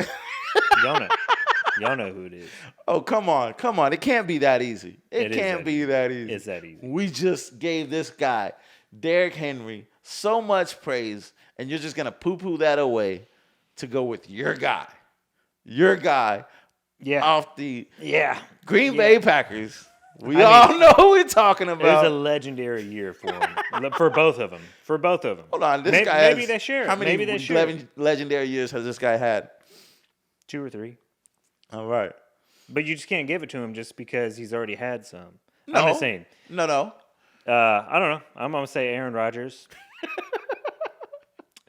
Y'all know who it is. Oh, come on. It can't be that easy. It is can't that be easy. that easy. It's that easy. We just gave this guy, Derrick Henry, so much praise, and you're just going to poo-poo that away to go with your guy. Your guy off the Green Bay Packers. We all know who we're talking It was about. a legendary year for him. For both of them. Hold on. This maybe, guy maybe has, they share. How many Maybe they share. legendary years has this guy had? 2 or 3. All right. But you just can't give it to him just because he's already had some. No. I'm just saying. No. I don't know. I'm going to say Aaron Rodgers.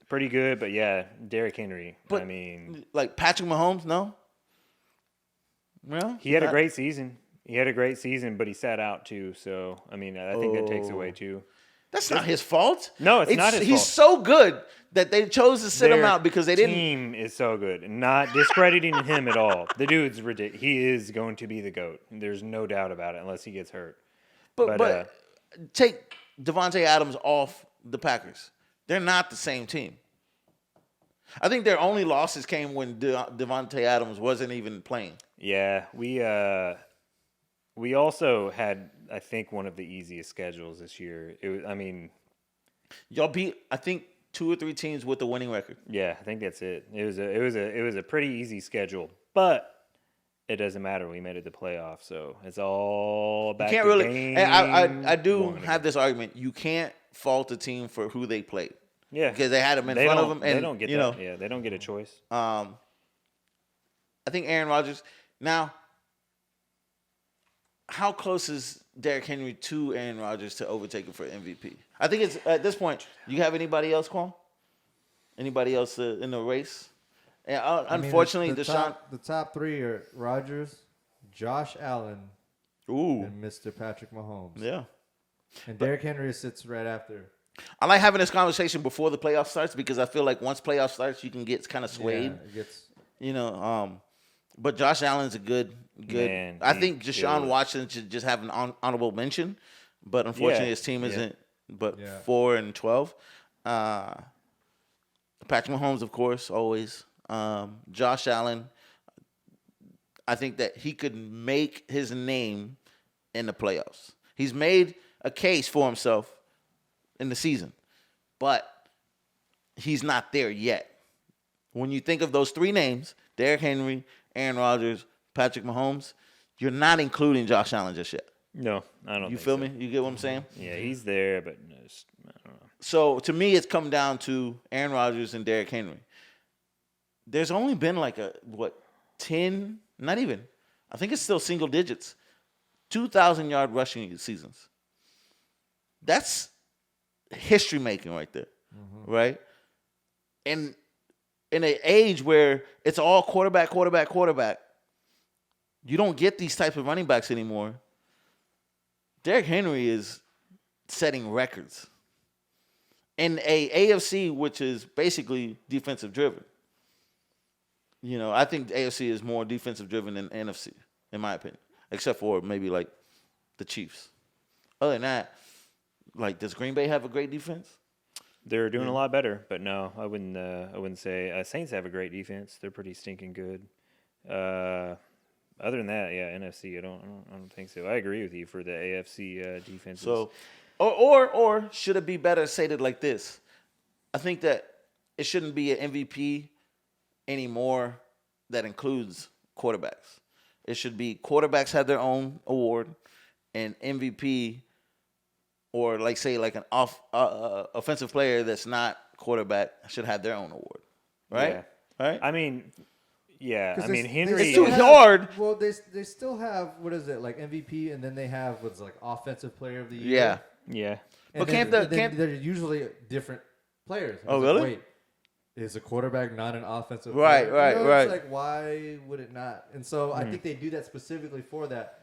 Pretty good, but yeah, Derrick Henry. But, I mean, like Patrick Mahomes, no? Well, he had a great season. But he sat out too. So, I mean, I think that takes away too. That's not his fault. No, it's not his He's fault. so good that they chose to sit him Their out because they didn't. Team is so good. Not discrediting him at all. The dude's ridiculous. He is going to be the GOAT. There's no doubt about it unless he gets hurt. But take Devontae Adams off the Packers. They're not the same team. I think their only losses came when Devontae Adams wasn't even playing. Yeah, we also had, I think, one of the easiest schedules this year. It was, I mean, y'all beat, I think, 2 or 3 teams with a winning record. Yeah, I think that's it. It was a pretty easy schedule, but it doesn't matter. We made it to playoffs, so it's all about. You can't the really. game. I do have this argument. You can't fault a team for who they played. Yeah, because they had them in front of them, and they don't get that. Yeah, they don't get a choice. I think Aaron Rodgers. Now, how close is Derrick Henry to Aaron Rodgers to overtake him for MVP? I think it's at this point. Do you have anybody else, Khoa? Anybody else in the race? And unfortunately, Deshaun. The top 3 are Rodgers, Josh Allen, and Mr. Patrick Mahomes. Yeah. And Derrick Henry sits right after. I like having this conversation before the playoff starts because I feel like once playoff starts, you can get kind of swayed. Yeah, it gets. But Josh Allen's a good. Man, I think Deshaun Watson should just have an honorable mention, but unfortunately his team isn't. But 4-12. Patrick Mahomes, of course, always. Josh Allen. I think that he could make his name in the playoffs. He's made a case for himself in the season, but he's not there yet. When you think of those 3 names, Derrick Henry, Aaron Rodgers, Patrick Mahomes, you're not including Josh Allen just yet. No, I don't. You think feel so. me? You get what I'm saying? Yeah, he's there, but I don't know. So to me, it's come down to Aaron Rodgers and Derrick Henry. there's only been 10, not even. I think it's still single digits. 2,000-yard rushing seasons. That's history making right there, right? And in an age where it's all quarterback, you don't get these types of running backs anymore. Derrick Henry is setting records in a AFC which is basically defensive driven. I think the AFC is more defensive driven than NFC, in my opinion, except for maybe like the Chiefs. Other than that, does Green Bay have a great defense? They're doing a lot better, but no, I wouldn't say Saints have a great defense. They're pretty stinking good. Other than that, yeah, NFC, I don't think so. I agree with you for the AFC defenses. So, or should it be better stated like this? I think that it shouldn't be an MVP anymore that includes quarterbacks. It should be quarterbacks have their own award, and MVP, or an offensive player that's not quarterback should have their own award, right? Yeah. Right. I mean, yeah. I mean, They Henry. It's too still have- hard. Well, they still have, what is it, like MVP, and then they have what's like offensive player of the year. Yeah. Yeah. But And can't they're usually different players. Oh, It's really? Wait, is a quarterback not an offensive Right, player? right. It's like, why would it not? And so I think they do that specifically for that.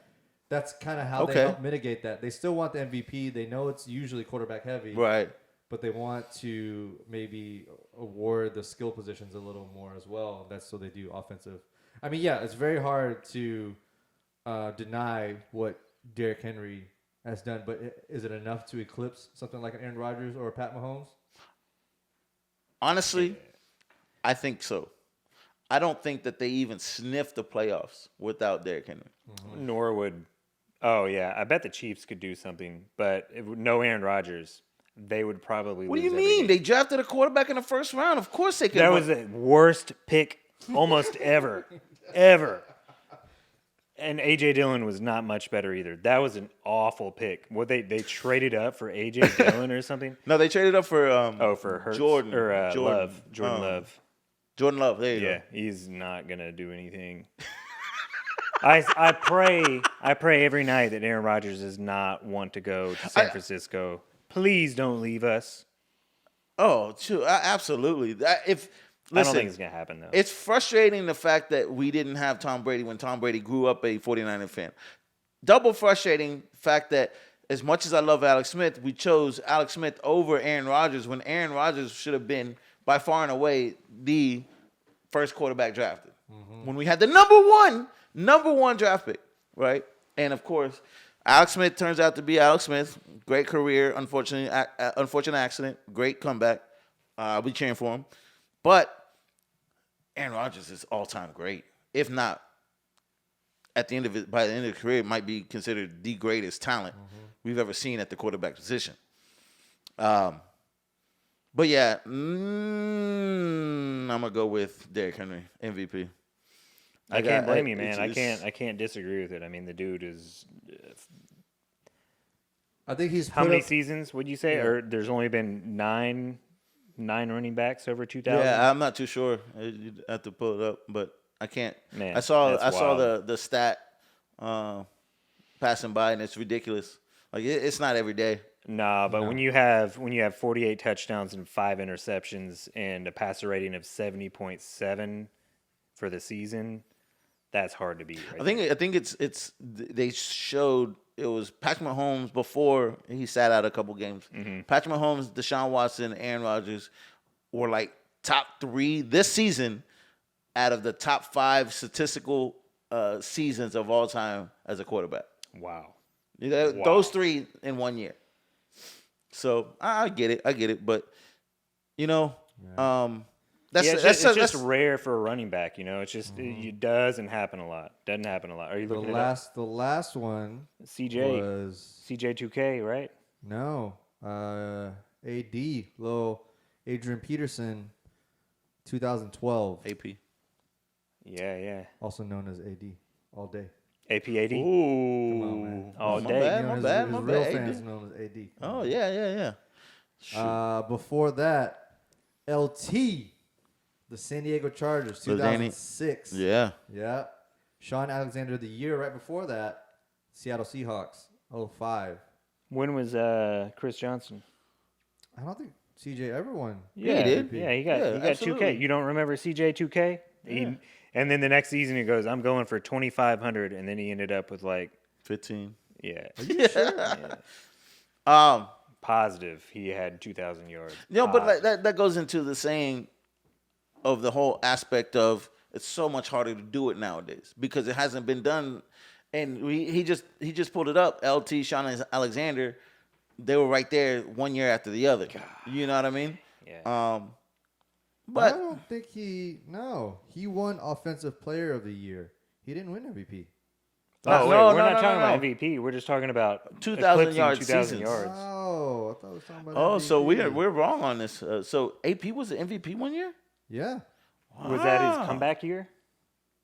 That's kind of how they help mitigate that. They still want the MVP. They know it's usually quarterback heavy. Right. But they want to maybe award the skill positions a little more as well. That's so they do offensive. I mean, yeah, it's very hard to deny what Derrick Henry has done, but is it enough to eclipse something like an Aaron Rodgers or a Pat Mahomes? Honestly, I think so. I don't think that they even sniff the playoffs without Derrick Henry. Nor would. Oh yeah, I bet the Chiefs could do something, but no Aaron Rodgers, they would probably. What do lose you every mean? game. They drafted a quarterback in the first round. Of course they could. That was the worst pick almost ever. And A.J. Dillon was not much better either. That was an awful pick. What they traded up for A.J. Dillon or something? No, they traded up for For Hurts Jordan or Jordan. Love. Jordan Love. Jordan Love. There you Yeah, go. he's not gonna do anything. I pray every night that Aaron Rodgers does not want to go to San Francisco. Please don't leave us. Oh, true. Absolutely. I don't think it's gonna happen though. It's frustrating the fact that we didn't have Tom Brady when Tom Brady grew up a 49er fan. Double frustrating fact that as much as I love Alex Smith, we chose Alex Smith over Aaron Rodgers when Aaron Rodgers should have been by far and away the first quarterback drafted. When we had the number one draft pick, right? And of course, Alex Smith turns out to be Alex Smith. Great career, unfortunate accident, great comeback. I'll be cheering for him. But Aaron Rodgers is all-time great. If not, by the end of the career, it might be considered the greatest talent we've ever seen at the quarterback position. But yeah, I'm gonna go with Derrick Henry, MVP. I can't blame you, man. I can't disagree with it. I mean, the dude is. I think he's How put many up- seasons would you say? Or there's only been nine running backs over 2,000. Yeah, I'm not too sure. You'd have to pull it up, but I can't. Man, I saw that's wild. the stat passing by, and it's ridiculous. Like it's not every day. Nah, but when you have 48 touchdowns and 5 interceptions and a passer rating of 70.7 for the season, that's hard to beat. Right I think it's they showed it was Patrick Mahomes before he sat out a couple games. Patrick Mahomes, Deshaun Watson, Aaron Rodgers were like top 3 this season out of the top 5 statistical seasons of all time as a quarterback. Wow. Those 3 in 1 year. So I get it, but It's just rare for a running back, It's just it doesn't happen a lot. Doesn't happen a lot. Are you looking at the last one CJ was CJ2K, right? no AD little Adrian Peterson, 2012, AP. Yeah. also known as AD all day. AP80. Ooh, Come on, man. All my day. bad, my his, bad, his my real bad. fans known as AD. Oh yeah. Before that, LT The San Diego Chargers, Little Danny. 2006. Yeah. Yeah. Sean Alexander the year right before that, Seattle Seahawks, 05. When was Chris Johnson? I don't think CJ ever won. Yeah, he did. Yeah, he got absolutely. 2K. You don't remember CJ 2K? And then the next season he goes, I'm going for 2,500, and then he ended up with like 15. yeah. Positive he had 2,000 yards. But like, that goes into the saying of the whole aspect of it's so much harder to do it nowadays because it hasn't been done. And he just pulled it up. LT, Sean Alexander, they were right there 1 year after the other. God. You know what I mean? Yeah. But I don't think he won Offensive Player of the Year. He didn't win MVP. Oh, wait, we're not talking about MVP. We're just talking about 2,000 yards 2,000 seasons. yards. Oh, I thought we were talking about Oh, MVP. so we're wrong on this. So AP was the MVP 1 year? Yeah. Was that his comeback year?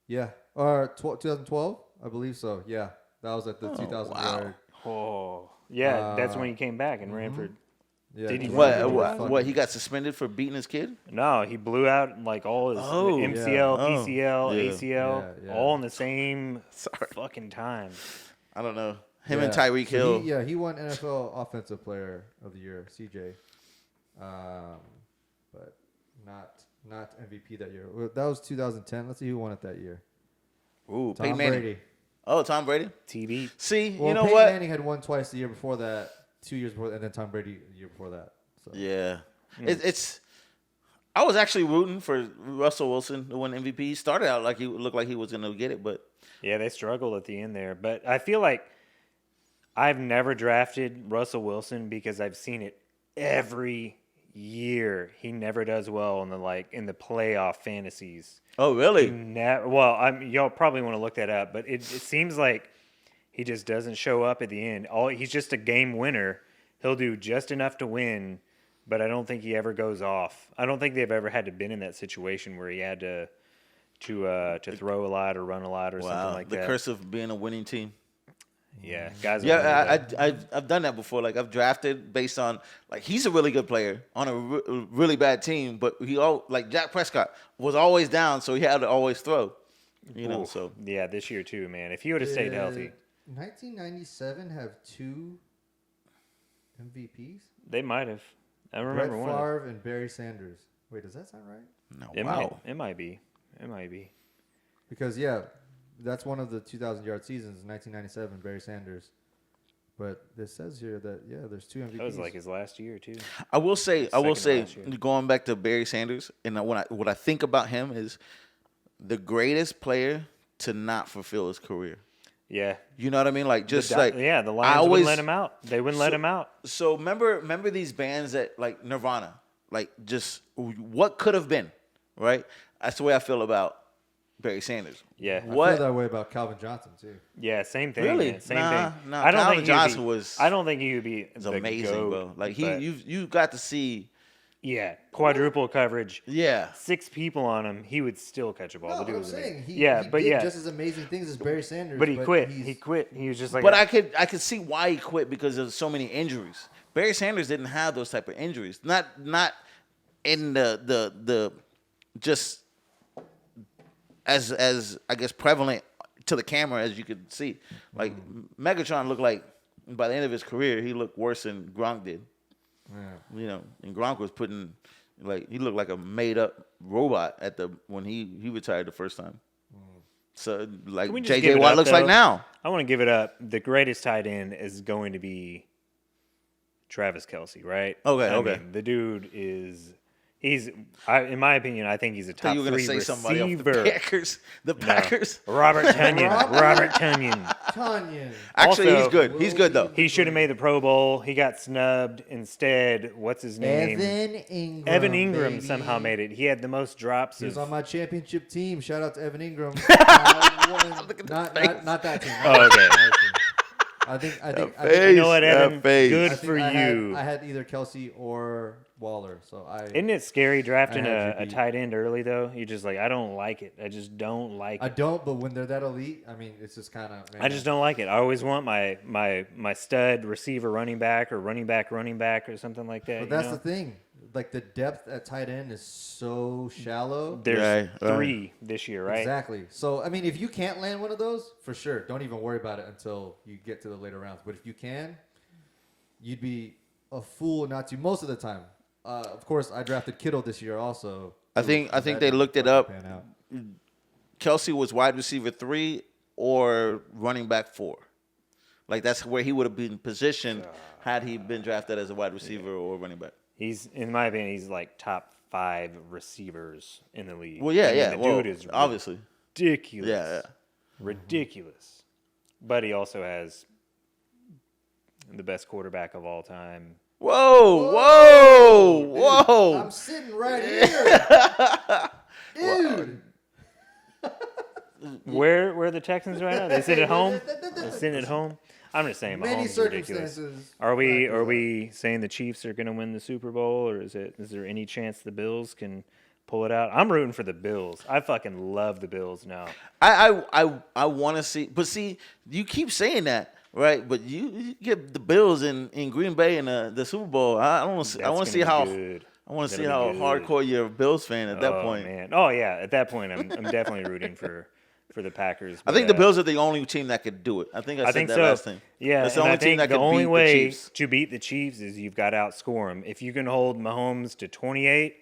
Yeah. Or 2012? I believe so. Yeah. That was at the 2,000 wow. yard. Oh, yeah. That's when he came back and ran for. Yeah. Did he What? He got suspended for beating his kid? No, he blew out like all his MCL, yeah. PCL, Yeah. ACL, Yeah. all in the same fucking time. I don't know. Him and Tyreek So Hill. he won NFL Offensive Player of the Year, CJ. But not MVP that year. Well, that was 2010. Let's see who won it that year. Ooh, Tom Peyton Manning. Brady. Oh, Tom Brady. TB. See, Well, you know Peyton what? Manning had won twice the year before that, 2 years before, and then Tom Brady the year before that. So. Yeah, it's. I was actually rooting for Russell Wilson to win MVP. He started out like he looked like he was going to get it, but Yeah, they struggled at the end there. But I feel like I've never drafted Russell Wilson because I've seen it every year. He never does well in the playoff fantasies. oh really? Y'all probably want to look that up, but it seems like he just doesn't show up at the end. He's just a game winner. He'll do just enough to win, but I don't think he ever goes off. I don't think they've ever had to been in that situation where he had to throw a lot or run a lot or something like the that. curse of being a winning team. Yeah, guys. Yeah, I've done that before. Like I've drafted based on like he's a really good player on a really bad team, but like Dak Prescott was always down, so he had to always throw. You know, so yeah, this year too, man. If he would have stayed healthy, 1997 have 2 MVPs? they might have. I Brett remember one. Favre and Barry Sanders. Wait, does that sound right? no, It wow. might be. Because that's one of the 2,000 yard seasons, 1997, Barry Sanders. But this says here that there's 2 MVPs. That was like his last year too. I will say, last year. going back to Barry Sanders, and what I think about him is the greatest player to not fulfill his career. Yeah. You know what I mean? Like just the I Lions always wouldn't let him out. They wouldn't let him out. So remember these bands that like Nirvana, like just what could have been, right? That's the way I feel about Barry Sanders. Yeah. I feel that way about Calvin Johnson, too. Yeah, same thing. Really? Man. Same Nah, thing. nah, I don't Calvin think Johnson was. I don't think he would be. It's the amazing, GOAT, bro. Like but you got to see. Yeah, quadruple coverage. Yeah. 6 people on him, he would still catch a ball. No, the dude I'm was saying amazing. he did just as amazing things as Barry Sanders. But he quit. he's- He quit. He was just like. But I could see why he quit because of so many injuries. Barry Sanders didn't have those type of injuries. Not in the just as I guess prevalent to the camera as you could see. Like Megatron looked like by the end of his career he looked worse than Gronk did. Yeah. You know, and Gronk was putting he looked like a made up robot when he retired the first time. So like Can we just give JJ it Watt up, looks though? like now. I want to give it up. The greatest tight end is going to be Travis Kelce, right? Okay, I okay. mean, the dude is. In my opinion, I think he's a top You were gonna 3 say receiver. somebody off the Packers. The Packers. Robert Tonyan. Robert Tonyan. Tanyan. Actually, Also- he's good. He's good though. He should have made the Pro Bowl. He got snubbed. Instead, what's his name? Evan Ingram baby. somehow made it. He had the most drops. He was of, on my championship team. Shout out to Evan Ingram. Look at the not face. that team. Oh, okay. I think You know what, That Evan? face. Good I think for I you. had either Kelsey or Waller. So Isn't it scary drafting I had a you beat. tight end early though? You're just like, I don't like it. I just don't like I it. don't, but when they're that elite, I mean, it's just kind of. I just don't like it. I always want my stud receiver running back or running back or something like that. But that's you know? the thing. like the depth at tight end is so shallow. There's Right. 3 this year, right? Exactly. So I mean, if you can't land one of those, for sure, don't even worry about it until you get to the later rounds. But if you can, you'd be a fool not to most of the time. Of course, I drafted Kittle this year also. I think That they didn't looked it fucking up. pan out. Kelsey was wide receiver 3 or running back 4. Like that's where he would have been positioned had he been drafted as a wide receiver or running back. He's, in my opinion, he's like top 5 receivers in the league. Well, yeah, I mean, yeah. The Well, dude is obviously. ridiculous. Yeah. Ridiculous. But he also has the best quarterback of all time. Whoa. I'm sitting right here, dude. Where are the Texans right now? They sit at home. They sit at home. I'm just saying, Many Mahomes is ridiculous. circumstances. Are we saying the Chiefs are going to win the Super Bowl, or is there any chance the Bills can pull it out? I'm rooting for the Bills. I fucking love the Bills now. I want to see, but see, you keep saying that, right? But you get the Bills in Green Bay in the Super Bowl. I want to see. I want to see how. Good. I want to see That'll how be good. hardcore you're a Bills fan at that Oh, point. man. Oh yeah, at that point, I'm definitely rooting for the Packers. I think but, the Bills are the only team that could do it. I think I said think that so. last time. Yeah, that's the and only I team think that the could only beat way the Chiefs. to beat the Chiefs is you've got to outscore them. If you can hold Mahomes to 28,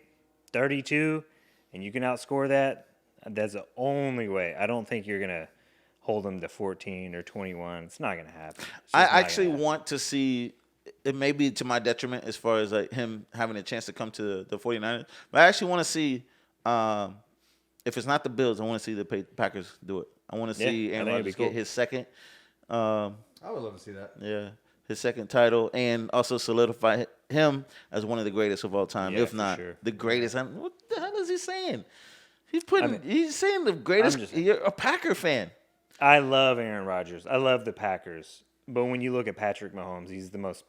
32, and you can outscore that, that's the only way. I don't think you're gonna hold them to 14 or 21. It's not gonna happen. It's I just not actually gonna happen. want to see. It may be to my detriment as far as like him having a chance to come to the 49ers. But I actually want to see if it's not the Bills, I want to see the Packers do it. I want to Yeah, see I Aaron think it'd be Rodgers get cool. his second. I would love to see that. Yeah, his second title, and also solidify him as one of the greatest of all time, Yeah, if for not sure. the greatest. What the hell is he saying? He's saying the I'm greatest. just- You're a Packer fan. I love Aaron Rodgers. I love the Packers. But when you look at Patrick Mahomes, he's the most.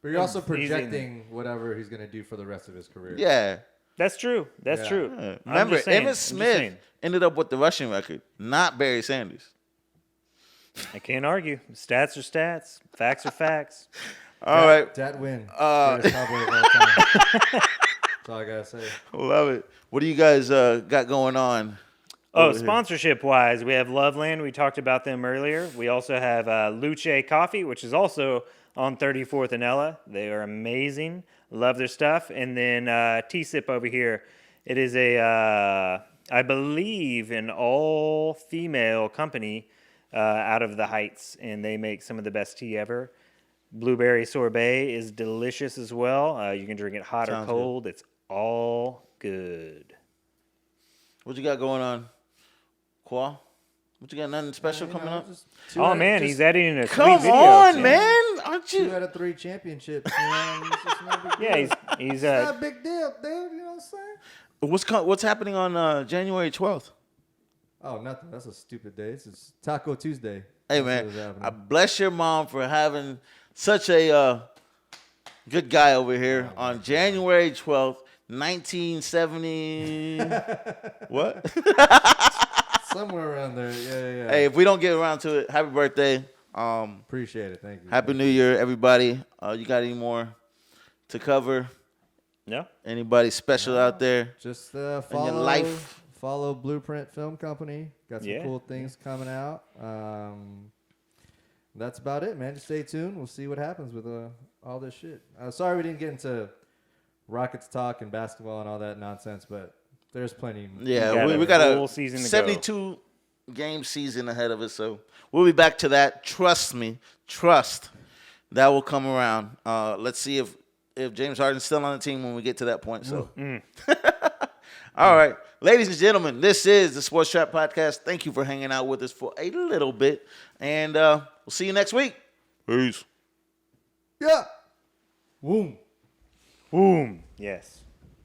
But you're also He's in- projecting whatever he's going to do for the rest of his career. Yeah. That's true. That's Yeah. true. Yeah. I'm Remember, just saying- I'm Emmitt just Smith saying. ended up with the rushing record, not Barry Sanders. I can't argue. Stats are stats. Facts are facts. All right. Dat win. Greatest Cowboy of all time. That's all I got to say. Love it. What do you guys got going on? Oh, over here? sponsorship-wise, we have Loveland. We talked about them earlier. We also have Luce Coffee, which is also on 34th and Ella. They are amazing. Love their stuff. And then T-Sip over here. It is I believe, an all-female company out of the Heights, and they make some of the best tea ever. Blueberry sorbet is delicious as well. You can drink it hot Sounds or cold. It's all good. What you got going on, Khoa? What you got? Nothing special coming up? Oh, man, he's editing a sweet Come video. on, soon. man! Aren't 2 you? out of 3 championships. You know? It's just no big Yeah, deal. he's Not a big deal, dude. You know what I'm saying? What's happening on January 12th? Oh, nothing. That's a stupid day. It's Taco Tuesday. Hey, That's man, what's happening. I bless your mom for having such a good guy over here on January 12th, 1970. What? Somewhere around there. Yeah. Hey, if we don't get around to it, happy birthday. Appreciate it. Thank you. Happy New Year, everybody. You got any more to cover? No? Anybody special out there? Just your follow life. Follow Blueprint Film Company. Got some Yeah. cool things coming out. That's about it, man. Just stay tuned. We'll see what happens with all this shit. Sorry we didn't get into Rockets talk and basketball and all that nonsense, but there's plenty. Yeah, we got got a a full season to go. 72 game season ahead of us, so we'll be back to that. Trust me, trust that will come around. Let's see if James Harden's still on the team when we get to that point. So, all right, ladies and gentlemen, this is the Sports Trap Podcast. Thank you for hanging out with us for a little bit, and we'll see you next week. Peace. Yeah. Boom. Boom. Yes.